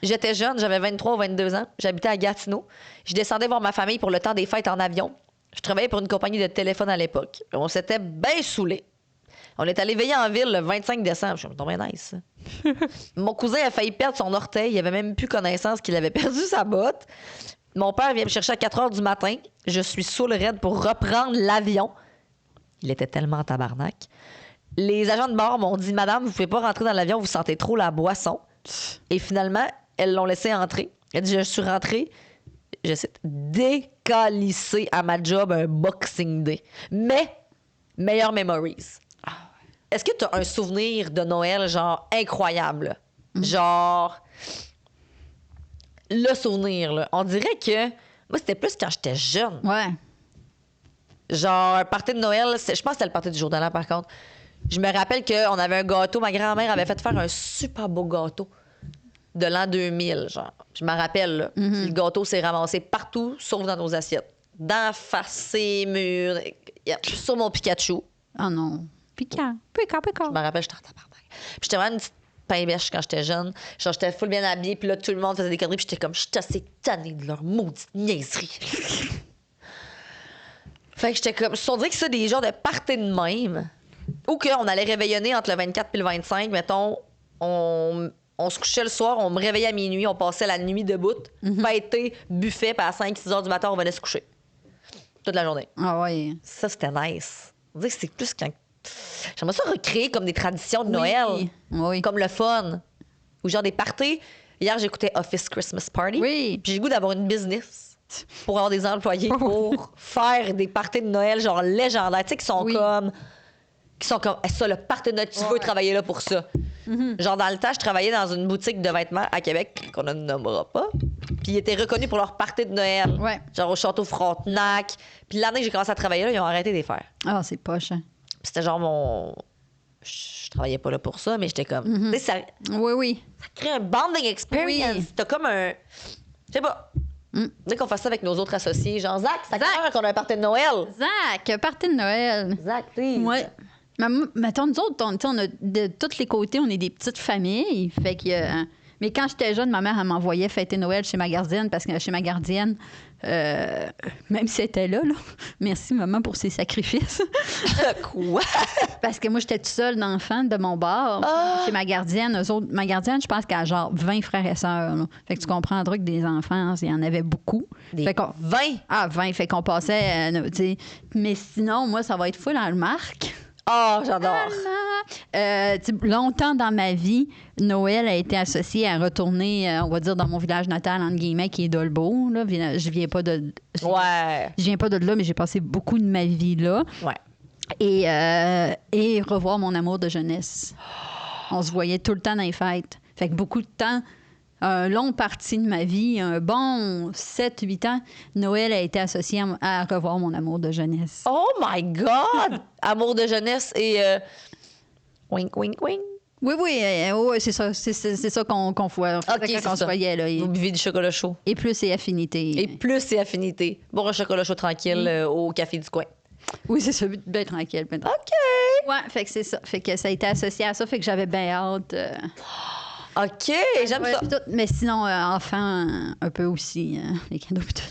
J'étais jeune, j'avais 23 ou 22 ans. J'habitais à Gatineau. Je descendais voir ma famille pour le temps des fêtes en avion. Je travaillais pour une compagnie de téléphone à l'époque. On s'était bien saoulés. On est allé veiller en ville le 25 décembre. Je me suis dit, bien nice. Ça. Mon cousin a failli perdre son orteil. Il avait même plus connaissance qu'il avait perdu sa botte. Mon père vient me chercher à 4 heures du matin. Je suis saoul raide pour reprendre l'avion. Il était tellement en tabarnak. Les agents de bord m'ont dit, Madame, vous pouvez pas rentrer dans l'avion, vous sentez trop la boisson. Et finalement, elles l'ont laissé entrer. Elle dit, je suis rentrée. J'essaie de décalisser à ma job un Boxing Day. Mais, meilleures memories. Est-ce que tu as un souvenir de Noël, genre, incroyable? Genre, le souvenir, là. On dirait que, moi, c'était plus quand j'étais jeune. Ouais. Genre, un party de Noël, je pense que c'était le party du jour de l'an, par contre. Je me rappelle qu'on avait un gâteau. Ma grand-mère avait fait faire un super beau gâteau de l'an 2000, genre. Je me rappelle, là. Puis le gâteau s'est ramassé partout, sauf dans nos assiettes. D'en face, ses murs, sur mon Pikachu. Oh non. Piquant. Je me rappelle, j'étais en tabarnak. Puis j'étais vraiment une petite pain bêche quand j'étais jeune. Genre, j'étais full bien habillée, puis là, tout le monde faisait des conneries, puis j'étais comme, je suis assez tannée de leur maudite niaiserie. Fait que j'étais comme, on dirait que c'est des genres de party de même. Ou qu'on allait réveillonner entre le 24 et le 25, mettons, on se couchait le soir, on me réveillait à minuit, on passait la nuit debout, fêté, buffet, puis à 5-6 heures du matin, on venait se coucher. Toute la journée. Ah ouais. Ça, c'était nice. On dirait que c'est plus quand... J'aimerais ça recréer comme des traditions de Noël. Oui. Comme le fun. Ou genre des parties. Hier, j'écoutais Office Christmas Party. Oui. Puis j'ai le goût d'avoir une business pour avoir des employés pour faire des parties de Noël genre légendaires. Tu sais, qui sont comme... ça, le party de Noël, tu veux travailler là pour ça. Genre, dans le temps, je travaillais dans une boutique de vêtements à Québec, qu'on ne nommera pas. Puis ils étaient reconnus pour leur party de Noël. Ouais. Genre au Château Frontenac. Puis l'année que j'ai commencé à travailler là, ils ont arrêté de les faire. Ah, c'est poche. Hein. Puis c'était genre mon... Je travaillais pas là pour ça, mais j'étais comme... Tu sais, ça Oui. crée un bonding experience. Oui. T'as comme un... Je sais pas. Dès qu'on fasse ça avec nos autres associés, genre, Zach, ça fait qu'on a un party de Noël. Zach, party de Noël. Zach, please. Ouais. Mais mettons, nous autres, on a de tous les côtés, on est des petites familles. Fait que... mais quand j'étais jeune, ma mère, elle m'envoyait fêter Noël chez ma gardienne, parce que chez ma gardienne, même si elle était là, merci maman pour ses sacrifices. Quoi? Parce que moi, j'étais toute seule d'enfant de mon bar. Chez ma gardienne, eux autres, ma gardienne, je pense qu'elle a genre 20 frères et sœurs. Là. Fait que tu comprendras que des enfants, il y en avait beaucoup. Des fait qu'on, 20? Ah, 20. Fait qu'on passait, tu sais. Mais sinon, moi, ça va être fou dans le marque. Oh, j'adore. Longtemps dans ma vie, Noël a été associé à retourner, on va dire, dans mon village natal, entre guillemets, qui est Dolbeau. Là. Je viens pas de... Ouais. Je viens pas de là, mais j'ai passé beaucoup de ma vie là. Ouais. Et revoir mon amour de jeunesse. On se voyait tout le temps dans les fêtes. Fait que beaucoup de temps, un long partie de ma vie, un bon 7-8 ans, Noël a été associé à revoir mon amour de jeunesse. Oh my God! Amour de jeunesse et... wink, wink, wink. Oui, c'est ça. C'est ça qu'on voit. OK, c'est qu'on se ça. voyait, là. Vous buvez du chocolat chaud. Et plus et affinités. Et plus c'est affinité. Boire un chocolat chaud tranquille au café du coin. Oui, c'est ça. Bien tranquille. OK! Ouais, fait que c'est ça. Fait que ça a été associé à ça, fait que j'avais bien hâte. OK, j'aime ça. Tout. Mais sinon, enfant, un peu aussi, les cadeaux et tout.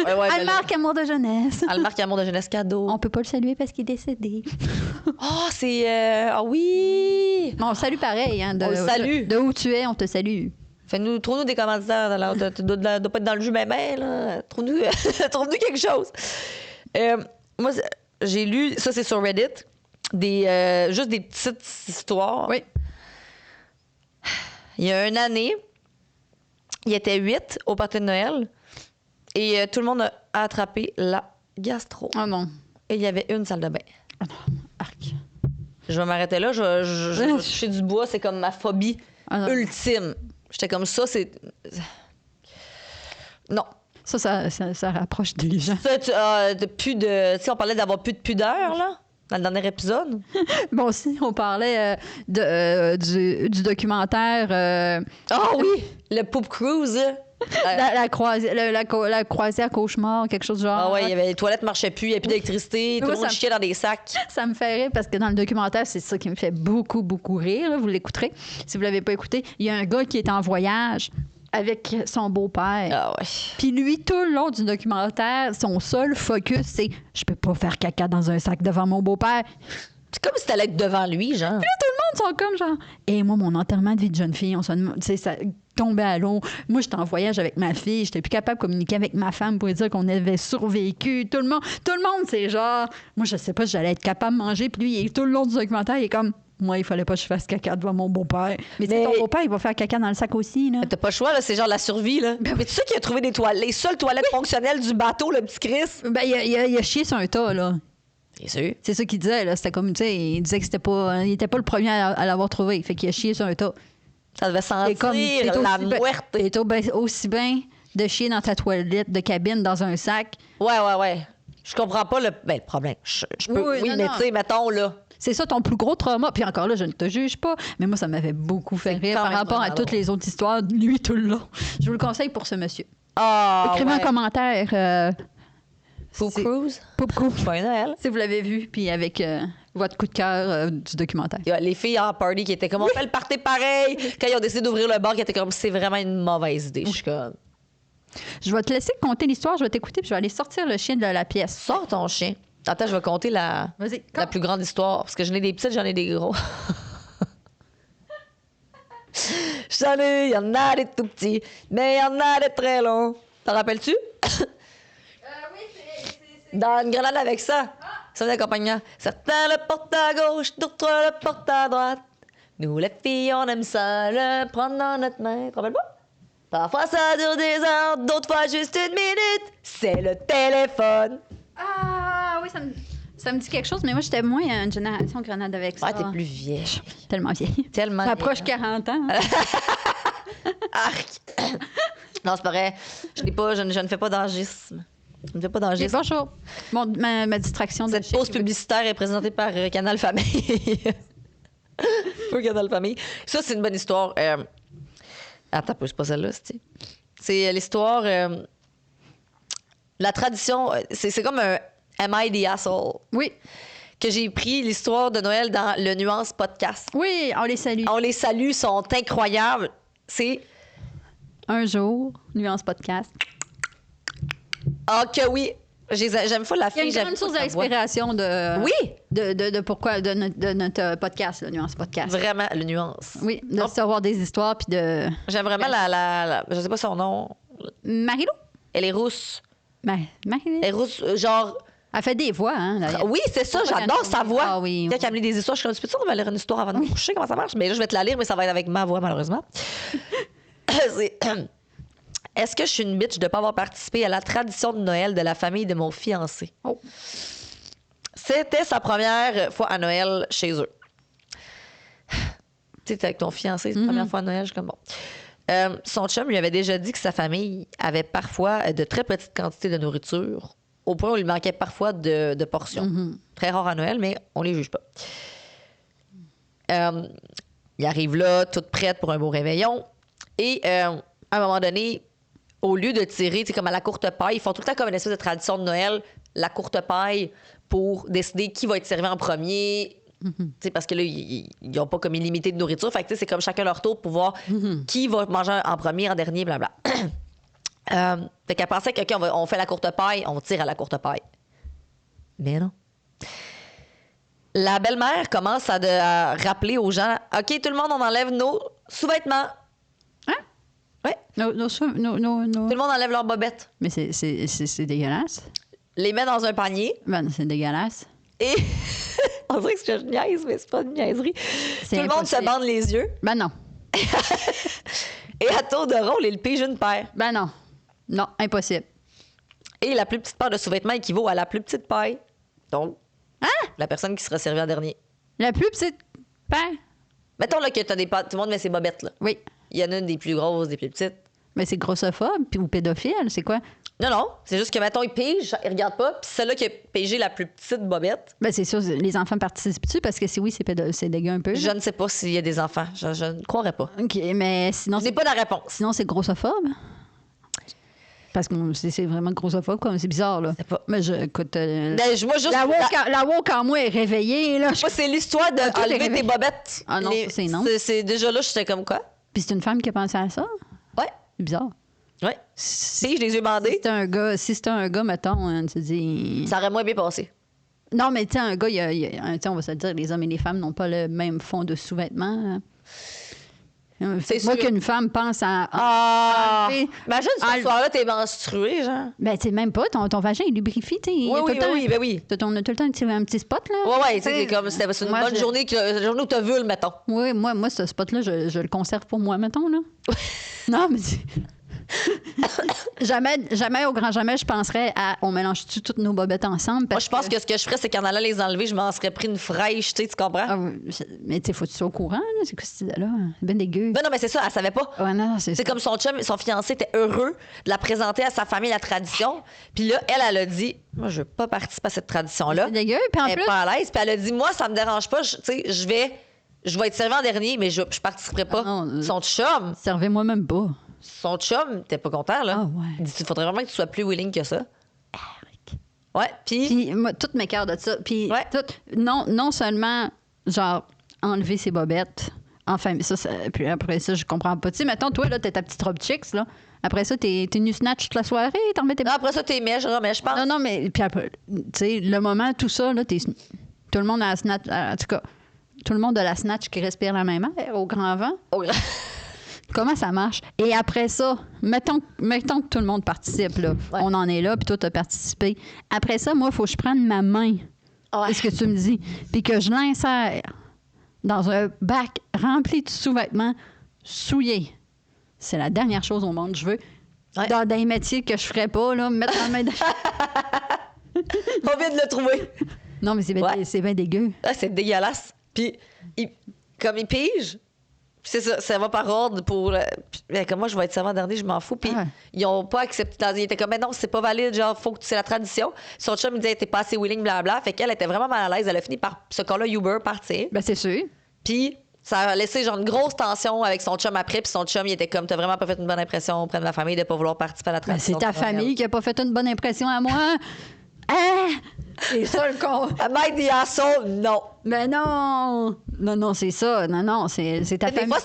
Almarc, amour de jeunesse. Almarc, amour de jeunesse cadeau. On peut pas le saluer parce qu'il est décédé. Oh, c'est... Ah oui! Bon, on le salue pareil. Hein, On le salue. De où tu es, on te salue. Trouve-nous des commanditaires. Tu dois pas être dans le jus ben là. Trouve-nous quelque chose. Moi, j'ai lu... Ça, c'est sur Reddit. Juste des petites histoires. Oui. Il y a une année, il y était 8 au party de Noël et tout le monde a attrapé la gastro. Oh non. Et il y avait une salle de bain. Oh non. Arc. Je vais m'arrêter là. Je vais toucher du bois. C'est comme ma phobie ultime. J'étais comme ça, c'est... Non. Ça rapproche des gens. Ça, tu sais, on parlait d'avoir plus de pudeur, là, dans le dernier épisode. Bon, aussi, on parlait du documentaire... Ah oui! Le Poop Cruise. La croisière cauchemar, quelque chose du genre. Ah ouais, les toilettes marchaient plus, il n'y avait plus d'électricité, tout le monde chiait dans des sacs. Ça me fait rire parce que dans le documentaire, c'est ça qui me fait beaucoup, beaucoup rire. Là. Vous l'écouterez. Si vous ne l'avez pas écouté, il y a un gars qui est en voyage avec son beau-père. Ah ouais. Puis lui, tout le long du documentaire, son seul focus, c'est « Je peux pas faire caca dans un sac devant mon beau-père. » C'est comme si t'allais être devant lui, genre. Puis là, tout le monde sont comme genre... Et moi, mon enterrement de vie de jeune fille, on se demande, tu sais, ça tombait à l'eau. Moi, j'étais en voyage avec ma fille. J'étais plus capable de communiquer avec ma femme pour lui dire qu'on avait survécu. Tout le monde, c'est genre... Moi, je sais pas si j'allais être capable de manger. Puis lui, tout le long du documentaire, il est comme... Moi, il fallait pas que je fasse caca devant mon beau-père. Mais ton beau-père, il va faire caca dans le sac aussi, là. T'as pas le choix, là. C'est genre la survie, là. Mais tu sais qu'il a trouvé des toilettes, les seules toilettes fonctionnelles du bateau, le petit Chris? Ben, il a chié sur un tas, là. C'est sûr. C'est ça qu'il disait, là. C'était comme, tu sais, il disait que il était pas le premier à l'avoir trouvé. Fait qu'il a chié sur un tas. Ça devait sentir la muerte. Il est aussi bien de chier dans ta toilette de cabine dans un sac. Ouais. Je comprends pas le problème. Je peux, oui, mais tu sais, mettons, là. C'est ça ton plus gros trauma. Puis encore là, je ne te juge pas, mais moi, ça m'avait beaucoup fait rire par rapport à toutes les autres histoires de lui tout le long. Je vous le conseille pour ce monsieur. Écrivez un commentaire. Poop Cruise. Poop Cruise. Joyeux Noël. Si vous l'avez vu, puis avec votre coup de cœur du documentaire. Les filles en party qui étaient comme, on fait le party pareil. Quand ils ont décidé d'ouvrir le bar, qui étaient comme, c'est vraiment une mauvaise idée. Je suis comme... Je vais te laisser compter l'histoire, je vais t'écouter, puis je vais aller sortir le chien de la pièce. Sors ton chien. Attends, je vais compter la plus grande histoire. Parce que j'en ai des petites, j'en ai des gros. Il y en a des tout petits, mais il y en a des très longs. T'en rappelles-tu? Oui, c'est... Dans une grenade avec ça. Ça vient d'accompagnement. Certains le portent à gauche, d'autres le portent à droite. Nous, les filles, on aime ça, le prendre dans notre main. Tu te rappelles pas? Parfois, ça dure des heures, d'autres fois, juste une minute. C'est le téléphone. Ah, oui, ça me dit quelque chose, mais moi, j'étais moins une génération grenade avec ça. Ah, t'es plus vieille. Tellement vieille. Tellement vieille. J'approche 40 ans. Arc! Non, c'est pas vrai. Je ne fais pas d'angisme. Je ne fais pas d'angisme. Bonjour. Ma distraction de Cette pause publicitaire est présentée par Canal Famille. Pour Canal Famille. Ça, c'est une bonne histoire. Attends, c'est pas celle-là, c'est l'histoire... la tradition... C'est comme un Am I the Asshole? Oui. Que j'ai pris l'histoire de Noël dans le Nuance Podcast. Oui, on les salue. On les salue, sont incroyables. C'est... Un jour, Nuance Podcast. Ah que oui! J'aime pas la fille. Il y a une grande source d'inspiration de... Oui! De pourquoi... De notre podcast, le Nuance Podcast. Vraiment, le Nuance. Oui, de savoir des histoires, puis de... J'aime vraiment la... Je sais pas son nom. Marie-Lou? Elle est rousse. Marie-Lou? Elle est rousse, genre... Elle fait des voix, hein, d'ailleurs. Oui, c'est ça, j'adore sa voix. Ah oui. Quand elle me lit des histoires, je suis comme, peux-tu me lire une histoire avant de me coucher? Comment ça marche? Mais là, je vais te la lire, mais ça va être avec ma voix, malheureusement. Est-ce que je suis une bitch de ne pas avoir participé à la tradition de Noël de la famille de mon fiancé? Oh. C'était sa première fois à Noël chez eux. Tu sais, avec ton fiancé, c'est la première fois à Noël, je suis comme bon. Son chum lui avait déjà dit que sa famille avait parfois de très petites quantités de nourriture, au point où il manquait parfois de portions. Mm-hmm. Très rare à Noël, mais on les juge pas. Il arrive là, toute prête pour un beau réveillon. Et à un moment donné, au lieu de tirer, c'est comme à la courte paille, ils font tout le temps comme une espèce de tradition de Noël, la courte paille, pour décider qui va être servi en premier. Parce que là, ils n'ont pas comme illimité de nourriture. Fait que c'est comme chacun leur tour pour voir qui va manger en premier, en dernier, blabla. Fait qu'elle pensait que, OK, on fait la courte paille, on tire à la courte paille. Mais non. La belle-mère commence à rappeler aux gens, OK, tout le monde, on enlève nos sous-vêtements. Hein? Oui. Tout le monde enlève leurs bobettes. Mais c'est dégueulasse. Les met dans un panier. Ben, c'est dégueulasse. Et on dirait que je niaise, mais c'est pas une niaiserie. Tout le monde se bande les yeux. Ben non. Et à tour de rôle, il pige une paire. Ben non. Non, impossible. Et la plus petite paire de sous-vêtements équivaut à la plus petite paille. Donc, la personne qui sera servie en dernier. La plus petite paire? Mettons là, que t'as tout le monde met ses bobettes. Là. Oui. Il y en a une des plus grosses, des plus petites. Mais c'est grossophobe ou pédophile, c'est quoi? Non. C'est juste que, mettons, il pige, il regarde pas, puis celle-là qui a pigé la plus petite bobette. Ben c'est sûr, les enfants participent-tu? Parce que si oui, c'est dégueu un peu. Je ne sais pas s'il y a des enfants. Je ne croirais pas. OK, mais sinon... Je n'ai pas la réponse. Sinon, c'est grossophobe? Parce que c'est vraiment grossophobe, comme c'est bizarre, là. C'est pas... Mais écoute... moi, juste... La woke en moi est réveillée, là. Moi, c'est l'histoire d'enlever tes bobettes. Ah non, ça, c'est non. C'est déjà là, j'étais comme quoi? Puis c'est une femme qui a pensé à ça? Ouais. C'est bizarre. Ouais. Si, je les ai bandés. Si c'était un gars, mettons, tu dis... Ça aurait moins bien passé. Non, mais tu sais, un gars, on va se le dire, les hommes et les femmes n'ont pas le même fond de sous-vêtements. C'est moi qu'une femme pense à... Imagine ce soir-là, t'es menstruée, genre. Ben, tu sais, même pas, ton vagin, il lubrifie, tu sais. Oui. On a tout le temps un petit spot, là. Ouais, tu sais, comme c'était une bonne journée, la journée où t'as vu, mettons. Oui, moi, ce spot-là, je le conserve pour moi, mettons, là. Non, mais... jamais, au grand jamais, je penserais à on mélange-tu toutes nos bobettes ensemble. Moi, je pense que ce que je ferais, c'est qu'en allant les enlever, je m'en serais pris une fraîche, tu comprends? Ah, mais tu sais, faut-tu sois au courant, là? C'est quoi cette idée-là? C'est bien dégueu. Non, mais c'est ça, elle savait pas. Ouais, non, c'est comme son chum, son fiancé était heureux de la présenter à sa famille, la tradition. Puis là, elle a dit, moi, je veux pas participer à cette tradition-là. C'est dégueu, puis en plus... Elle est pas à l'aise, puis elle a dit, moi, ça me dérange pas, tu sais, je vais être servie en dernier, mais je participerai pas. Son chum... Servez-moi même pas. Son chum, t'es pas content, là? Ah, ouais. Il dit, il faudrait vraiment que tu sois plus willing que ça. Ouais, puis moi, toutes mes cœurs de ça. Puis, non seulement, genre, enlever ses bobettes. Enfin, puis après ça, je comprends pas. Tu sais, mettons, toi, là, t'es ta petite robe chicks, là. Après ça, t'es nu snatch toute la soirée, t'en mets tes... Non, après ça, t'es mèche, je pense. Non, mais, puis après, tu sais, le moment, tout ça, là, tout le monde a la snatch, en tout cas, tout le monde a la snatch qui respire la même air, au grand vent. Comment ça marche? Et après ça, mettons que tout le monde participe, là. Ouais. On en est là, puis toi, tu as participé. Après ça, moi, il faut que je prenne ma main, c'est ce que tu me dis, puis que je l'insère dans un bac rempli de sous-vêtements souillés. C'est la dernière chose au monde. Je veux, dans des métiers que je ferais pas, là, mettre ma main dans... On vient de le trouver. Non, mais c'est bien dégueu. Ah, c'est dégueulasse. Puis, comme il pige... C'est ça va par ordre pour... comme moi, je vais être servant dernier, je m'en fous. Puis ils n'ont pas accepté. Ils étaient comme, mais non, c'est pas valide, genre, faut que c'est la tradition. Son chum, il disait, t'es pas assez willing, blablabla. Fait qu'elle était vraiment mal à l'aise. Elle a fini par, ce cas-là, Uber, partir. Ben, c'est sûr. Puis ça a laissé, genre, une grosse tension avec son chum après. Puis son chum, il était comme, t'as vraiment pas fait une bonne impression auprès de la famille de pas vouloir participer à la tradition. Ben, c'est ta famille qui a pas fait une bonne impression à moi. C'est ça le con. Mike the asshole, non. Mais non, c'est ça. Non, c'est ta famille. Des fois,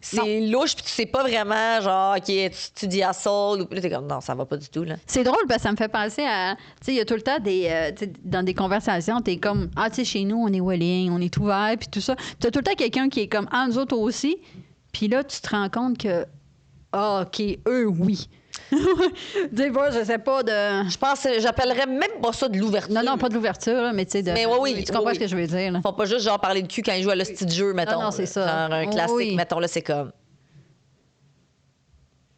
c'est louche, puis tu sais pas vraiment, genre, OK, tu dis asshole, ou t'es comme, non, ça va pas du tout, là. C'est drôle, parce que ça me fait penser à, tu sais, il y a tout le temps dans des conversations, t'es comme, tu sais, chez nous, on est willing, on est ouvert, puis tout ça. T'as tout le temps quelqu'un qui est comme, nous autres aussi, puis là, tu te rends compte que, OK, eux, oui. Des fois, je sais pas de... Je pense, j'appellerais même pas ça de l'ouverture. Non, pas de l'ouverture, mais tu sais, Mais tu comprends ce que je veux dire, là. Faut pas juste, genre, parler de cul quand ils jouent à l'hostie de jeu, mettons. Non, c'est ça. Genre, un classique, mettons, là, c'est comme...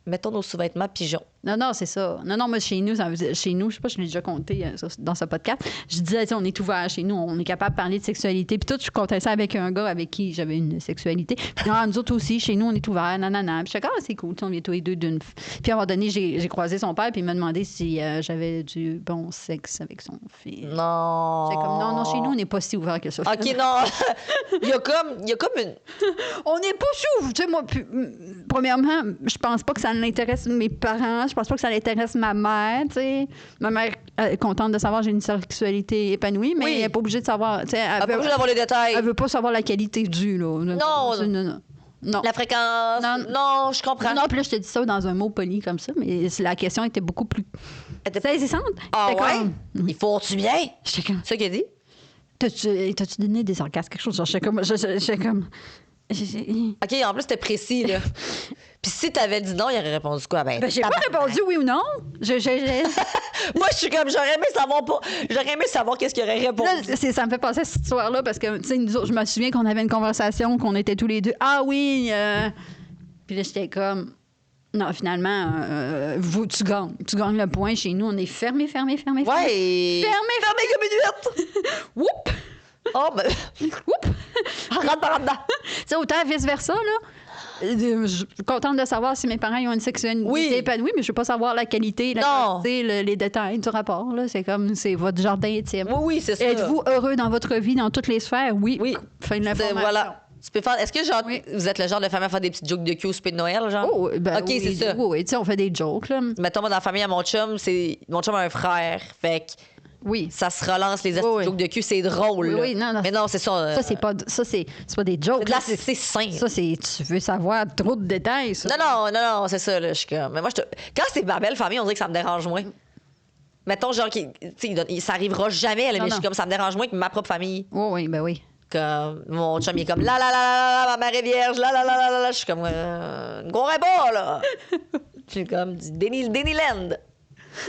Mettons nos sous-vêtements pigeons. Non, c'est ça. Non, moi, chez nous, je sais pas, je l'ai déjà compté dans ce podcast. Je disais, on est ouvert chez nous, on est capable de parler de sexualité. Puis tout, je comptais ça avec un gars avec qui j'avais une sexualité. Puis nous autres aussi, chez nous, on est ouvert, nanana. Puis je suis c'est cool, on est tous les deux d'une... Puis à un moment donné, j'ai croisé son père, puis il m'a demandé si j'avais du bon sexe avec son fils. Non. J'étais comme, non, chez nous, on n'est pas si ouvert que ça. OK, non. il y a comme une... On n'est pas sous. Tu sais, moi, premièrement, je pense pas que ça l'intéresse mes parents. Je pense pas que ça l'intéresse ma mère, tu sais. Ma mère, contente de savoir que j'ai une sexualité épanouie, mais elle n'est pas obligée de savoir. Elle n'est pas obligée d'avoir les détails. Elle veut pas savoir la qualité du, là. Non. La fréquence. Non, je comprends. Non, puis là, je te dis ça dans un mot poli comme ça, mais la question était beaucoup plus saisissante. Ah ouais? Il faut-tu bien? J'étais comme... C'est ça qu'il a dit? T'as-tu donné des orgasmes, quelque chose? Genre, j'étais comme... OK, en plus, c'était précis, là. Puis si t'avais dit non, il aurait répondu quoi? Ben, j'ai pas répondu oui ou non. Moi, je suis comme, j'aurais aimé savoir qu'est-ce qu'il aurait répondu. Là, ça me fait penser à cette histoire-là parce que, tu sais, nous autres, je me souviens qu'on avait une conversation, qu'on était tous les deux. Ah oui! Puis là, j'étais comme... Non, finalement, tu gagnes. Tu gagnes le point. Chez nous, on est fermé. Ouais. Fermé comme une huître. Whoop! Oh, ben... Whoop! Rentre dedans. Tu sais, autant vice-versa, là. Je suis contente de savoir si mes parents ont une sexualité épanouie, mais je veux pas savoir la qualité, les détails du rapport. Là. C'est comme, c'est votre jardin intime. Oui, c'est ça. Êtes-vous heureux dans votre vie, dans toutes les sphères? Oui. Fin de l'information. Voilà. Tu peux faire... Est-ce que genre, vous êtes le genre de famille à faire des petites jokes de cul au souper de Noël, genre? Oh, ben, OK, c'est ça. Oui, tu sais, on fait des jokes, là. Mettons, moi, dans la famille à mon chum a un frère. Fait que... Oui. Ça se relance les jokes de cul, c'est drôle. Oui, non. Mais non, c'est ça. Ça, c'est pas des jokes. Là, c'est sain. Ça, tu veux savoir trop de détails, ça. Non, c'est ça, là. Je suis comme. Mais moi, quand c'est ma belle famille, on dirait que ça me dérange moins. Mettons, genre, ça arrivera jamais, là, mais je suis comme, ça me dérange moins que ma propre famille. Oui, ben oui. Comme, mon chum, il est comme, ma mère est vierge, je suis comme, ne courez pas, là. Je suis comme, du Disneyland.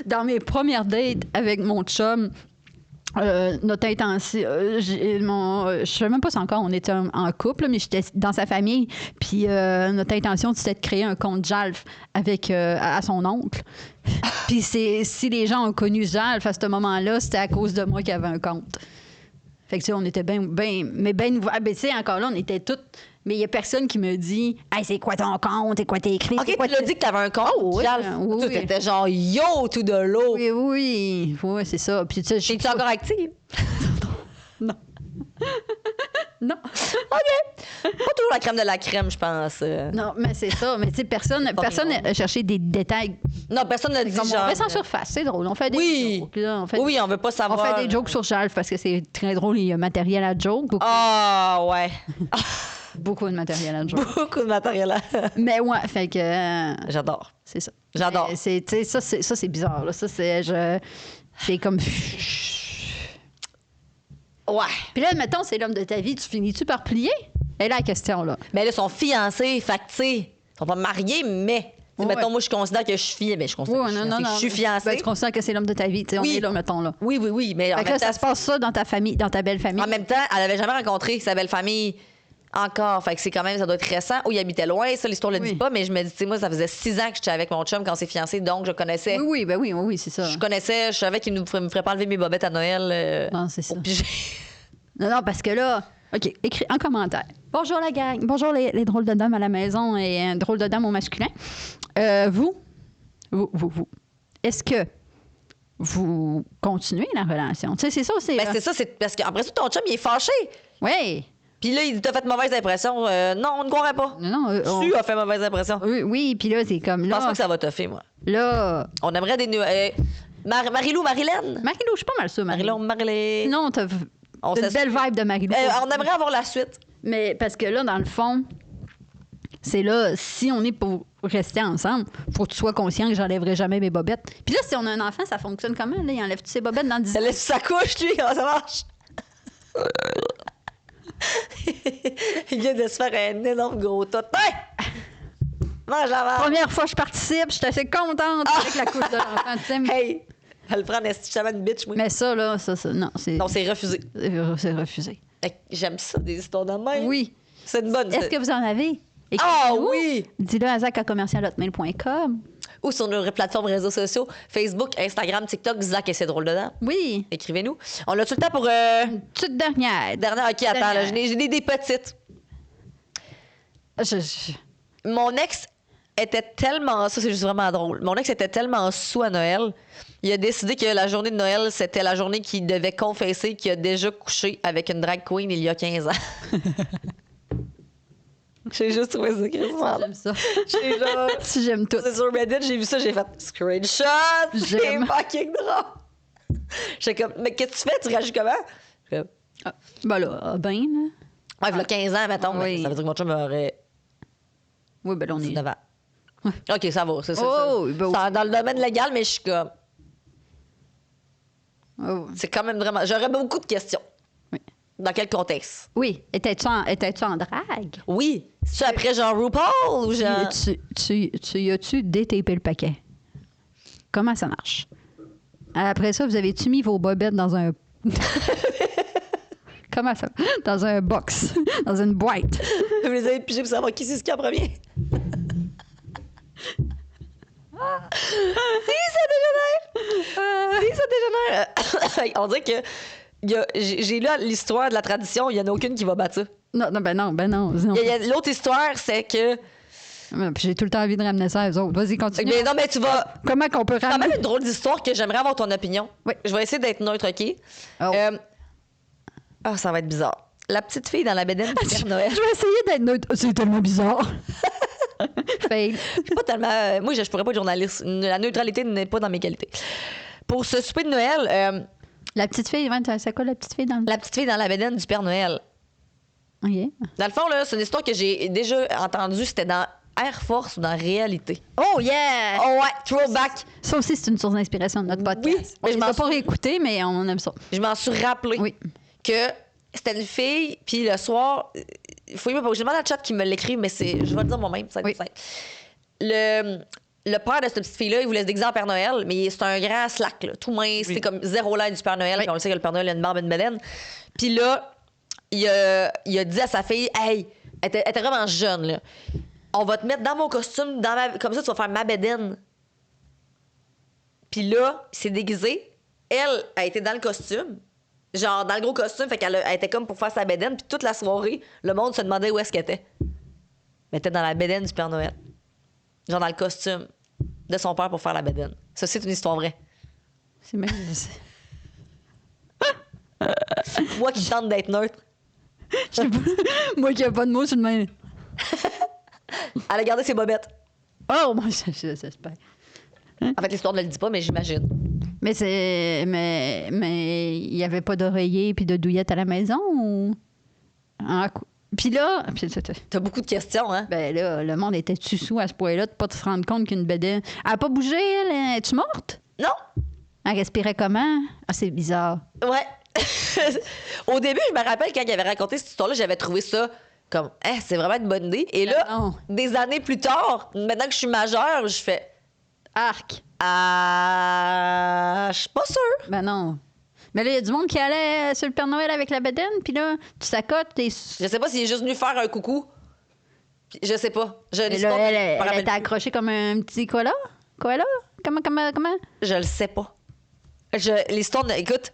Dans mes premières dates avec mon chum, notre intention, je sais même pas si encore on était en couple, mais j'étais dans sa famille. Puis notre intention, c'était de créer un compte Jalf avec à son oncle. Puis si les gens ont connu Jalf à ce moment-là, c'était à cause de moi qu'il y avait un compte. Fait que tu sais, on était bien ouverts. Ben, tu sais, encore là, on était toutes. Mais il n'y a personne qui me dit hey, c'est quoi ton compte? C'est quoi t'es écrit? OK, tu l'as dit que t'avais un compte. Oui. Tu étais genre yo tout de l'eau. Oui, c'est ça. Puis tu sais, es-tu encore active? Non. Non. OK. Pas toujours la crème de la crème, je pense. Non, mais c'est ça. Mais tu sais, personne n'a cherché des détails. Non, personne n'a dit genre... On fait en surface, c'est drôle. On fait des jokes. Là, on veut pas savoir. On fait des jokes sur Jalf parce que c'est très drôle. Il y a matériel à joke. Ah, ouais. Beaucoup de matériel à joke. Beaucoup de matériel à... Mais ouais, fait que... J'adore. C'est ça. J'adore. Ça, c'est bizarre. Là. Ça, c'est comme... Ouais. Puis là, mettons, c'est l'homme de ta vie. Tu finis-tu par plier? Et la question, là. Mais là, ils sont fiancés. Fait que, tu sais, ils sont pas mariés, mais... Mettons, moi, je considère que je suis fiancée. Mais je considère que je suis fiancée. Ben, tu considères que c'est l'homme de ta vie. On est là, mettons, là. Oui. Mais en même temps, ça se passe ça dans ta famille, dans ta belle famille. En même temps, elle avait jamais rencontré sa belle famille encore. Fait que c'est quand même, ça doit être récent. Où il habitait loin, ça, l'histoire le dit pas. Mais je me dis, tu sais, moi, ça faisait 6 ans que j'étais avec mon chum quand on s'est fiancés. Donc, je connaissais. Oui, c'est ça. Je savais qu'il me ferait pas enlever mes bobettes à Noël. Non, c'est ça. Piger. Non, parce que là, OK, écris en commentaire. Bonjour la gang. Bonjour les drôles de dames à la maison et un drôle de dame au masculin. Vous. Est-ce que vous continuez la relation? Tu sais, c'est ça aussi. Ben, c'est ça, c'est parce qu'après ça, ton chum, il est fâché. Oui. Puis là, il dit, t'as fait mauvaise impression. Non, on ne croirait pas. Non, tu as fait mauvaise impression. Oui, puis là, c'est comme là. Je pense pas que ça va te faire, moi. Là. On aimerait des. Marilou, Marilyn. Marilou, je suis pas mal sûre, Marilou, Marilyn. Sinon, t'as une belle vibe de Marilou. On aimerait avoir la suite. Mais parce que là, dans le fond, c'est là, si on est pour rester ensemble, faut que tu sois conscient que j'enlèverai jamais mes bobettes. Puis là, si on a un enfant, ça fonctionne comment? Là? Il enlève-tu ses bobettes dans 10 ans? Ça laisse sa couche, lui, comment ça marche? Il vient de se faire un énorme gros tot. Hey! Mange la marde. Première fois que je participe, je suis assez contente avec la couche de l'enfant. Tu sais, hey! Elle prend une bitch, moi. Mais ça, là, non, c'est... Non, c'est refusé. C'est refusé. J'aime ça, des histoires de même. Oui. C'est une bonne... Est-ce que vous en avez? Oui! Dis-le à zac@commercial@hotmail.com. Ou sur nos plateformes réseaux sociaux, Facebook, Instagram, TikTok, Zac et c'est drôle dedans. Oui. Écrivez-nous. On a tout le temps pour... Une toute dernière. OK, attends, là, j'ai des petites. Mon ex était tellement... Ça, c'est juste vraiment drôle. Mon ex était tellement sous à Noël, il a décidé que la journée de Noël, c'était la journée qu'il devait confesser qu'il a déjà couché avec une drag queen il y a 15 ans. J'ai juste trouvé ça Christmas. J'aime ça. J'ai genre... J'aime tout. C'est sur Reddit, j'ai vu ça, j'ai fait screenshot. C'est fucking drôle. J'étais comme, mais qu'est-ce que tu fais? Tu réagis comment? Ben là, ben, là. Ouais, il y a 15 ans, mettons. Oui. Ça veut dire que mon chum aurait Oui, ben là, on est... 19 ans. OK, ça va. C'est Oh, ben ça. Dans le domaine légal, mais je suis comme... Oh. C'est quand même vraiment... J'aurais beaucoup de questions. Oui. Dans quel contexte? Oui. Étais-tu en drague? Oui. C'est après genre RuPaul ou genre... Tu y as-tu détapé le paquet? Comment ça marche? Après ça, vous avez-tu mis vos bobettes dans un... Comment ça? Dans un box. Dans une boîte. Vous les avez pigés pour savoir qui c'est ce qui est en premier. Si, ça dégénère! Si, ça dégénère! On dirait que j'ai lu l'histoire de la tradition, il n'y en a aucune qui va battre ça. Non, ben non. L'autre histoire, c'est que... J'ai tout le temps envie de ramener ça à eux autres. Vas-y, continue. Mais non, mais tu vas... Comment qu'on peut C'est quand ramener... même une drôle d'histoire que j'aimerais avoir ton opinion. Oui. Je vais essayer d'être neutre, OK? Oh. Ça va être bizarre. La petite fille dans la bédaine du Père Noël. Je vais essayer d'être neutre. C'est tellement bizarre. Fail. Pas tellement... moi, je pourrais pas être journaliste. La neutralité n'est pas dans mes qualités. Pour ce souper de Noël... La petite fille, c'est quoi la petite fille dans le... La petite fille dans la bédaine du Père Noël. OK. Dans le fond, là, c'est une histoire que j'ai déjà entendue. C'était dans Air Force ou dans Réalité. Oh, yeah! Oh ouais, throwback. Ça aussi, c'est une source d'inspiration de notre podcast. Oui, On mais je les m'en a pas réécouté, mais on aime ça. Je m'en suis rappelé Oui. que c'était une fille, puis le soir, il faut y pas. J'ai demandé à chat qui me l'écrit, mais c'est, je vais le dire moi-même, ça va être Oui. simple. Le père de cette petite fille-là, il voulait se déguiser en Père Noël, mais c'est un grand slack, là, tout mince, c'est comme zéro l'air du Père Noël, puis on le sait que le Père Noël a une barbe et une bédaine. Puis là, il a dit à sa fille, hey, elle était vraiment jeune, là. On va te mettre dans mon costume, comme ça, tu vas faire ma bédaine. Puis là, il s'est déguisé. Elle a été dans le costume, genre dans le gros costume, fait qu'elle était comme pour faire sa bédaine. Puis toute la soirée, le monde se demandait où est-ce qu'elle était. Elle était dans la bédaine du Père Noël. Genre dans le costume de son père pour faire la bédaine. Ça, c'est une histoire vraie. C'est même... Moi qui tente d'être neutre. Je sais pas. Moi qui n'ai pas de mots sur le même. Elle a gardé ses bobettes. Oh, moi, j'espère. En fait, l'histoire ne le dit pas, mais j'imagine. Mais il n'y avait pas d'oreiller puis de douillette à la maison ou... Puis là... T'as beaucoup de questions, hein? Ben là, le monde était-tu sous à ce point-là de pas se rendre compte qu'une bédaine... Elle n'a pas bougé, elle? Es-tu morte? Non! Elle respirait comment? Ah, c'est bizarre. Ouais. Au début, je me rappelle quand il avait raconté cette histoire-là, j'avais trouvé ça comme, c'est vraiment une bonne idée. Et là, Non. des années plus tard, maintenant que je suis majeure, je fais, Arc. je suis pas sûre. Ben non. Mais là, il y a du monde qui allait sur le Père Noël avec la bédaine, puis là, tu s'accotes, t'es... Je sais pas s'il est juste venu faire un coucou. Puis, je sais pas. Mais là, elle était accrochée comme un petit koala? Koala? Comment? Je le sais pas. L'histoire, écoute,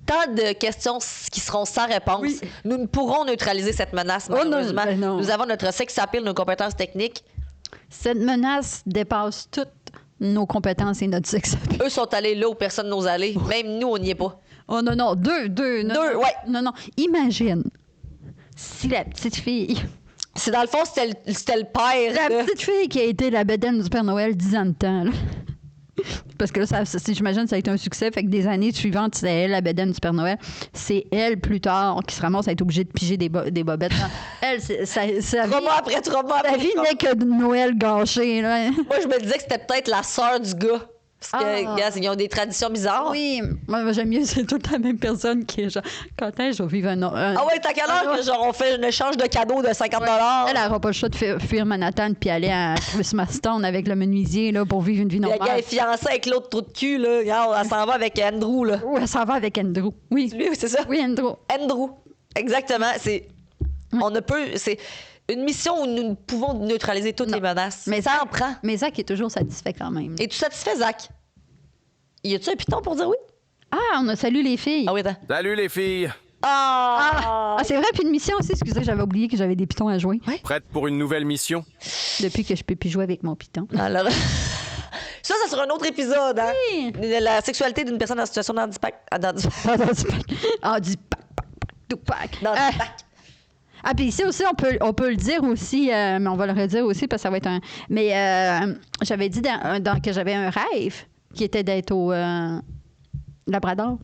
tant de questions qui seront sans réponse. Oui. Nous ne pourrons neutraliser cette menace, malheureusement. Ben non. Nous avons notre sex appeal, nos compétences techniques. Cette menace dépasse toutes nos compétences et notre sexe. Eux sont allés là où personne n'ose aller. Même nous, on n'y est pas. Oh non, deux. Deux, ouais. Non. Imagine si la petite fille... C'est dans le fond, c'était le père. La petite fille qui a été la bédaine du Père Noël 10 ans de temps, là. Parce que là, j'imagine, ça a été un succès. Fait que des années suivantes, c'était elle, la bédaine du Père Noël. C'est elle, plus tard, qui se ramasse à être obligée de piger des bobettes. Elle, sa vie... Trauma après trauma. La vie n'est que de Noël gâché, là. Moi, je me disais que c'était peut-être la sœur du gars. Parce que, regarde, ils ont des traditions bizarres. Oui, moi j'aime mieux, c'est toute la même personne qui est genre, quand est-ce que je vais vivre un... Ah ouais, t'as quelle heure que genre on fait un échange de cadeaux de 50 $? Elle n'aura pas le choix de fuir Manhattan puis aller à Christmas Town avec le menuisier là, pour vivre une vie Le normale. gars est fiancé avec l'autre trou de cul, là. Regarde, elle s'en va avec Andrew, là. Oui, elle s'en va avec Andrew. Oui. Lui, c'est ça? Oui, Andrew. Andrew. Exactement. On ne peut... C'est une mission où nous pouvons neutraliser toutes les menaces. Mais ça en prend. Mais Zach est toujours satisfait quand même. Es-tu satisfait, Zach? Y a-tu un piton pour dire oui? Ah, on a salué les filles. Ah oui, attends. Salut les filles! Ah, c'est vrai, puis une mission aussi. Excusez, j'avais oublié que j'avais des pitons à jouer. Prête pour une nouvelle mission? Depuis que je peux plus jouer avec mon piton. Alors, ça sera un autre épisode, hein? Oui. La sexualité d'une personne en situation de handicap. Tupac. Dans du pack. Ah, puis ici aussi, on peut le dire aussi, mais on va le redire aussi parce que ça va être un... Mais j'avais dit que j'avais un rêve qui était d'être Labrador.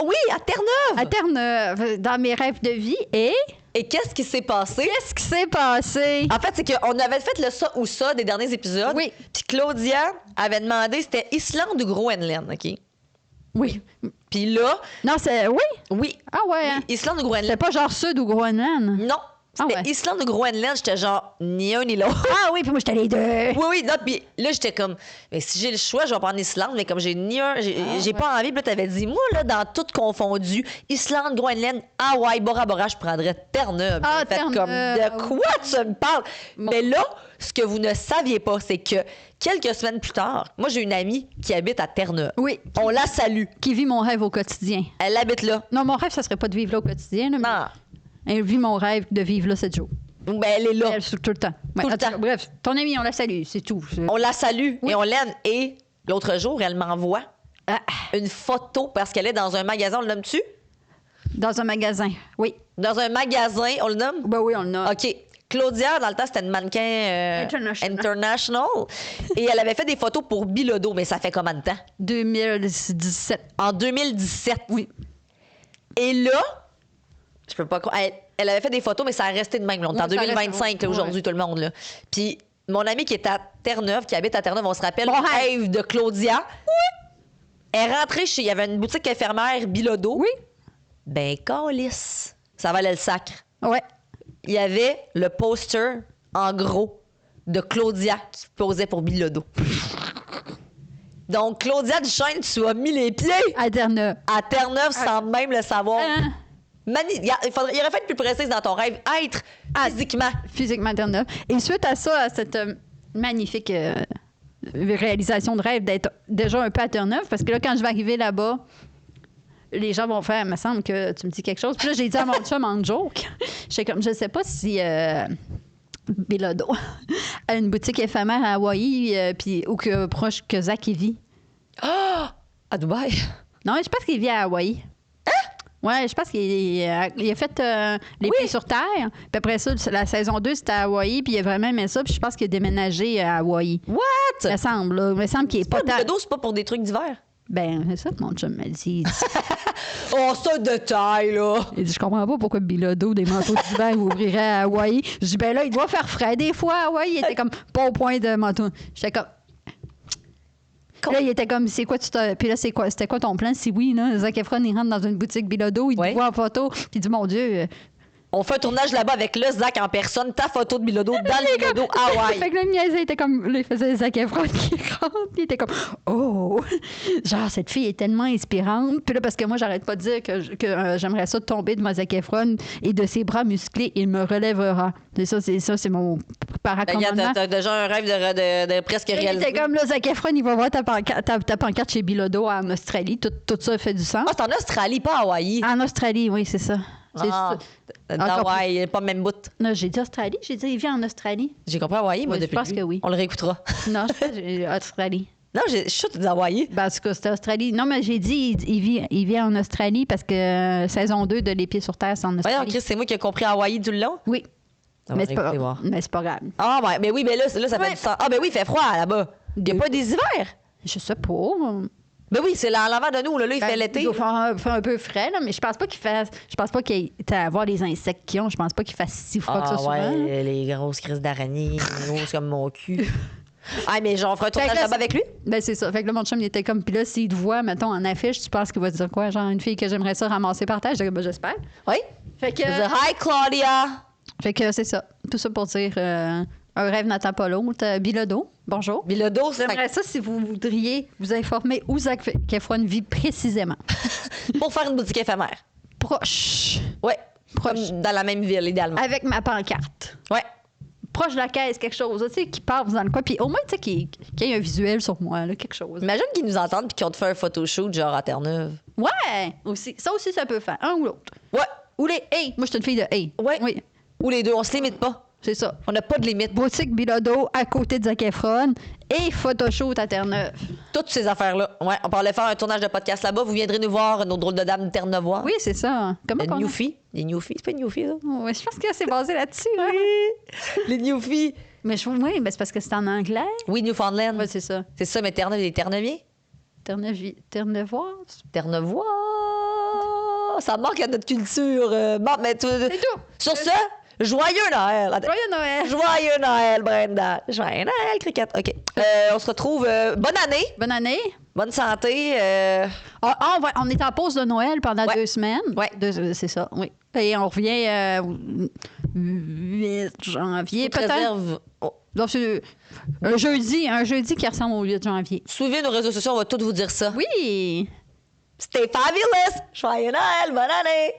Oui, à Terre-Neuve! À Terre-Neuve, dans mes rêves de vie. Et qu'est-ce qui s'est passé? qu'est-ce qui s'est passé? En fait, c'est qu'on avait fait le ça ou ça des derniers épisodes. Oui. Puis Claudia avait demandé c'était Islande ou Groenland, OK? Oui. Puis là, Non, c'est... Oui? oui. Ah ouais. Hein? Islande ou C'est Groenland? pas genre Sud ou Groenland? Non. C'était Ah ouais. Islande ou Groenland, j'étais genre ni un ni l'autre. Ah oui, puis moi, j'étais les deux. Oui, non, puis là, j'étais comme, mais si j'ai le choix, je vais prendre Islande, mais comme j'ai ni un, j'ai pas envie, puis là, t'avais dit, moi, là, dans tout confondu, Islande, Groenland, Hawaï, Bora Bora, je prendrais Terre-Neuve. Ah, J'ai fait Terre-Neuve. comme, de quoi tu me parles? Bon. Mais là, ce que vous ne saviez pas, c'est que quelques semaines plus tard, moi, j'ai une amie qui habite à Terre-Neuve. Oui. On la salue. Qui vit mon rêve au quotidien. Elle habite là. Non, mon rêve, ça serait pas de vivre là au quotidien. Là, mais Non. elle vit mon rêve de vivre là 7 jours. Ben, elle est là. Elle, tout le temps. Ouais, Tout le en tout cas, temps. Bref, ton ami, on la salue, c'est tout. On la salue Oui. et on l'aime. Et l'autre jour, elle m'envoie une photo parce qu'elle est dans un magasin. On le nomme-tu? Dans un magasin. Oui. Dans un magasin, on le nomme? Ben oui, on le a. OK. Claudia, dans le temps, c'était une mannequin international. Et elle avait fait des photos pour Bilodeau, mais ça fait combien de temps? 2017. En 2017. Oui. Et là, je peux pas croire. Elle avait fait des photos, mais ça a resté de même longtemps. Oui, ça 2025, reste- là, aujourd'hui, ouais. tout le monde. Là. Puis mon ami qui est à Terre-Neuve, qui habite à Terre-Neuve, on se rappelle, Bon le rêve de Claudia. Oui. Elle est rentrée chez... Il y avait une boutique éphémère Bilodeau. Oui. Ben, câlisse. Ça valait le sacre. Ouais. Il y avait le poster, en gros, de Claudia qui posait pour Bilodeau. Donc, Claudia Duchesne, tu as mis les pieds À Terre-Neuve. à Terre-Neuve sans même le savoir. Hein? Il aurait fallu être plus précise dans ton rêve. Être physiquement. Physiquement Terre-Neuve. Et suite à ça, à cette magnifique réalisation de rêve d'être déjà un peu à Terre-Neuve, parce que là, quand je vais arriver là-bas, les gens vont faire, il me semble que tu me dis quelque chose. Puis là, j'ai dit à mon chum en joke, je sais pas si Bilodeau a une boutique éphémère à Hawaï, puis ou que proche que Zach y vit. Ah! À Dubaï. Non, je pense qu'il vit à Hawaï. Ouais, je pense qu'il a fait les pieds sur terre. Puis après ça, la saison 2, c'était à Hawaï. Puis il a vraiment aimé ça. Puis je pense qu'il a déménagé à Hawaï. What? Il me semble, là. Il me semble qu'il est pas... Bilodeau, c'est pas pour des trucs d'hiver. Ben, c'est ça que mon chum m'a dit. Oh, ça de taille, là. Il dit, je comprends pas pourquoi Bilodeau, des manteaux d'hiver, ouvrirait à Hawaï. Je dis, ben là, il doit faire frais des fois à Hawaï. Il était comme, pas au point de manteau. J'étais comme... Là, il était comme, c'est quoi tu t'as... Puis là, c'était quoi ton plan? Si oui, là, Zac Efron, il rentre dans une boutique Bilodeau, il te voit en photo, puis il dit, mon Dieu... On fait un tournage là-bas avec le Zach en personne, ta photo de Bilodeau dans le Bilodeau Hawaï. Fait que le niaisé était comme, là, il faisait Zac Efron qui rentre, puis il était comme, oh, genre, cette fille est tellement inspirante. Puis là, parce que moi, j'arrête pas de dire que j'aimerais ça tomber devant Zac Efron et de ses bras musclés, il me relèvera. C'est mon paracommandement. Regarde, t'as déjà un rêve de presque Il réalisé. était comme, là, Zac Efron, il va voir ta pancarte chez Bilodeau en Australie. Tout ça fait du sens. Ah, c'est en Australie, pas à Hawaï. En Australie, oui, c'est ça. Ah, Hawaï, pas le même bout. Non, j'ai dit Australie, j'ai dit il vit en Australie. J'ai compris Hawaï, moi, Oui, je depuis. pense que oui. On le réécoutera. Non, j'ai Australie. Non, je suis tout d'Hawaï. Ben, en tout cas, c'était Australie. Non, mais j'ai dit il vit en Australie parce que saison 2 de Les Pieds sur Terre, c'est en Australie. Voyons, Chris, c'est moi qui ai compris Hawaï tout le long. Oui. On va Mais c'est pas, réécouter voir. mais c'est pas grave. Ah, ouais, mais oui, mais là ça fait du sens. Ah, ben oui, il fait froid là-bas. Il n'y a pas des hivers. Je sais pas. Ben oui, c'est en l'avant de nous, là, il fait l'été. Il doit faire un peu frais, là, mais je pense pas qu'il fasse. Je pense pas qu'il y ait à voir les insectes qu'ils ont. Je pense pas qu'il fasse si froid que ça souvent. Ouais, les grosses crises d'araignées, grosses comme mon cul. Ah, mais genre, on fera un tournage Fait que là, là-bas avec lui? Ben, c'est ça. Fait que là, mon chum, il était comme. Puis là, s'il te voit, mettons, en affiche, tu penses qu'il va te dire quoi? Genre, une fille que j'aimerais ça ramasser par terre? Je dis, ben, j'espère. Oui. Fait que. Je veux dire, hi, Claudia! Fait que c'est ça. Tout ça pour dire un rêve n'attend pas l'autre. Bilodeau, bonjour. Bilodeau, c'est J'aimerais ça si vous voudriez vous informer où Zac Efron vit précisément. pour faire une boutique éphémère. Proche. Ouais. Proche. Comme dans la même ville, idéalement. Avec ma pancarte. Ouais. Proche de la caisse, quelque chose, tu sais, qui passe dans le coin. Puis au moins, tu sais, qu'il y ait un visuel sur moi, là, quelque chose. Imagine qu'ils nous entendent puis qu'ils ont fait un photoshoot genre à Terre-Neuve. Ouais, aussi. Ça aussi, ça peut faire. Un ou l'autre. Ouais. Ou les hey. Moi, je suis une fille de hey. Ouais. Oui, Ou les deux, on se limite pas. c'est ça. On n'a pas de limite. Boutique Bilodeau à côté de Zac Efron et photoshoot à Terre-Neuve. Toutes ces affaires-là. Ouais, on parlait faire un tournage de podcast là-bas. Vous viendrez nous voir, nos drôles de dames Terre-Neuvois. Oui, c'est ça. Comment Les on a- Newfies. Les Newfies, c'est pas une Newfie, ça? Ouais, je pense que c'est basé là-dessus. Hein? Les Newfies. Mais oui, mais c'est parce que c'est en anglais. Oui, Newfoundland. Oui, c'est ça. C'est ça, mais Terre-Neuve, les Terre-Neuviens. Ternevoise. Ternevois. Ça manque à notre culture. Bon, mais C'est tout. Sur ce, joyeux Noël. Joyeux Noël. Joyeux Noël, Brenda. Joyeux Noël, Cricket. OK. On se retrouve. Bonne année. Bonne année. Bonne santé. On est en pause de Noël pendant 2 semaines. Ouais. C'est ça, oui. Et on revient 8 janvier, peut-être. Réserve. Oh. Donc, c'est un jeudi qui ressemble au 8 janvier. Suivez nos réseaux sociaux, on va tous vous dire ça. Oui! C'était fabulous! Joyeux Noël, bonne année!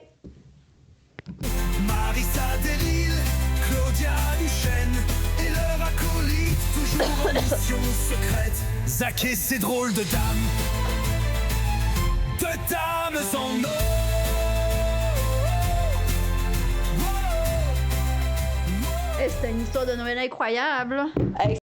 Marissa Delisle, Claudia Duchesne et leur acolyte, toujours en mission secrète. Zach et ses drôles de dames en or. C'était une histoire de Noël incroyable. Hey,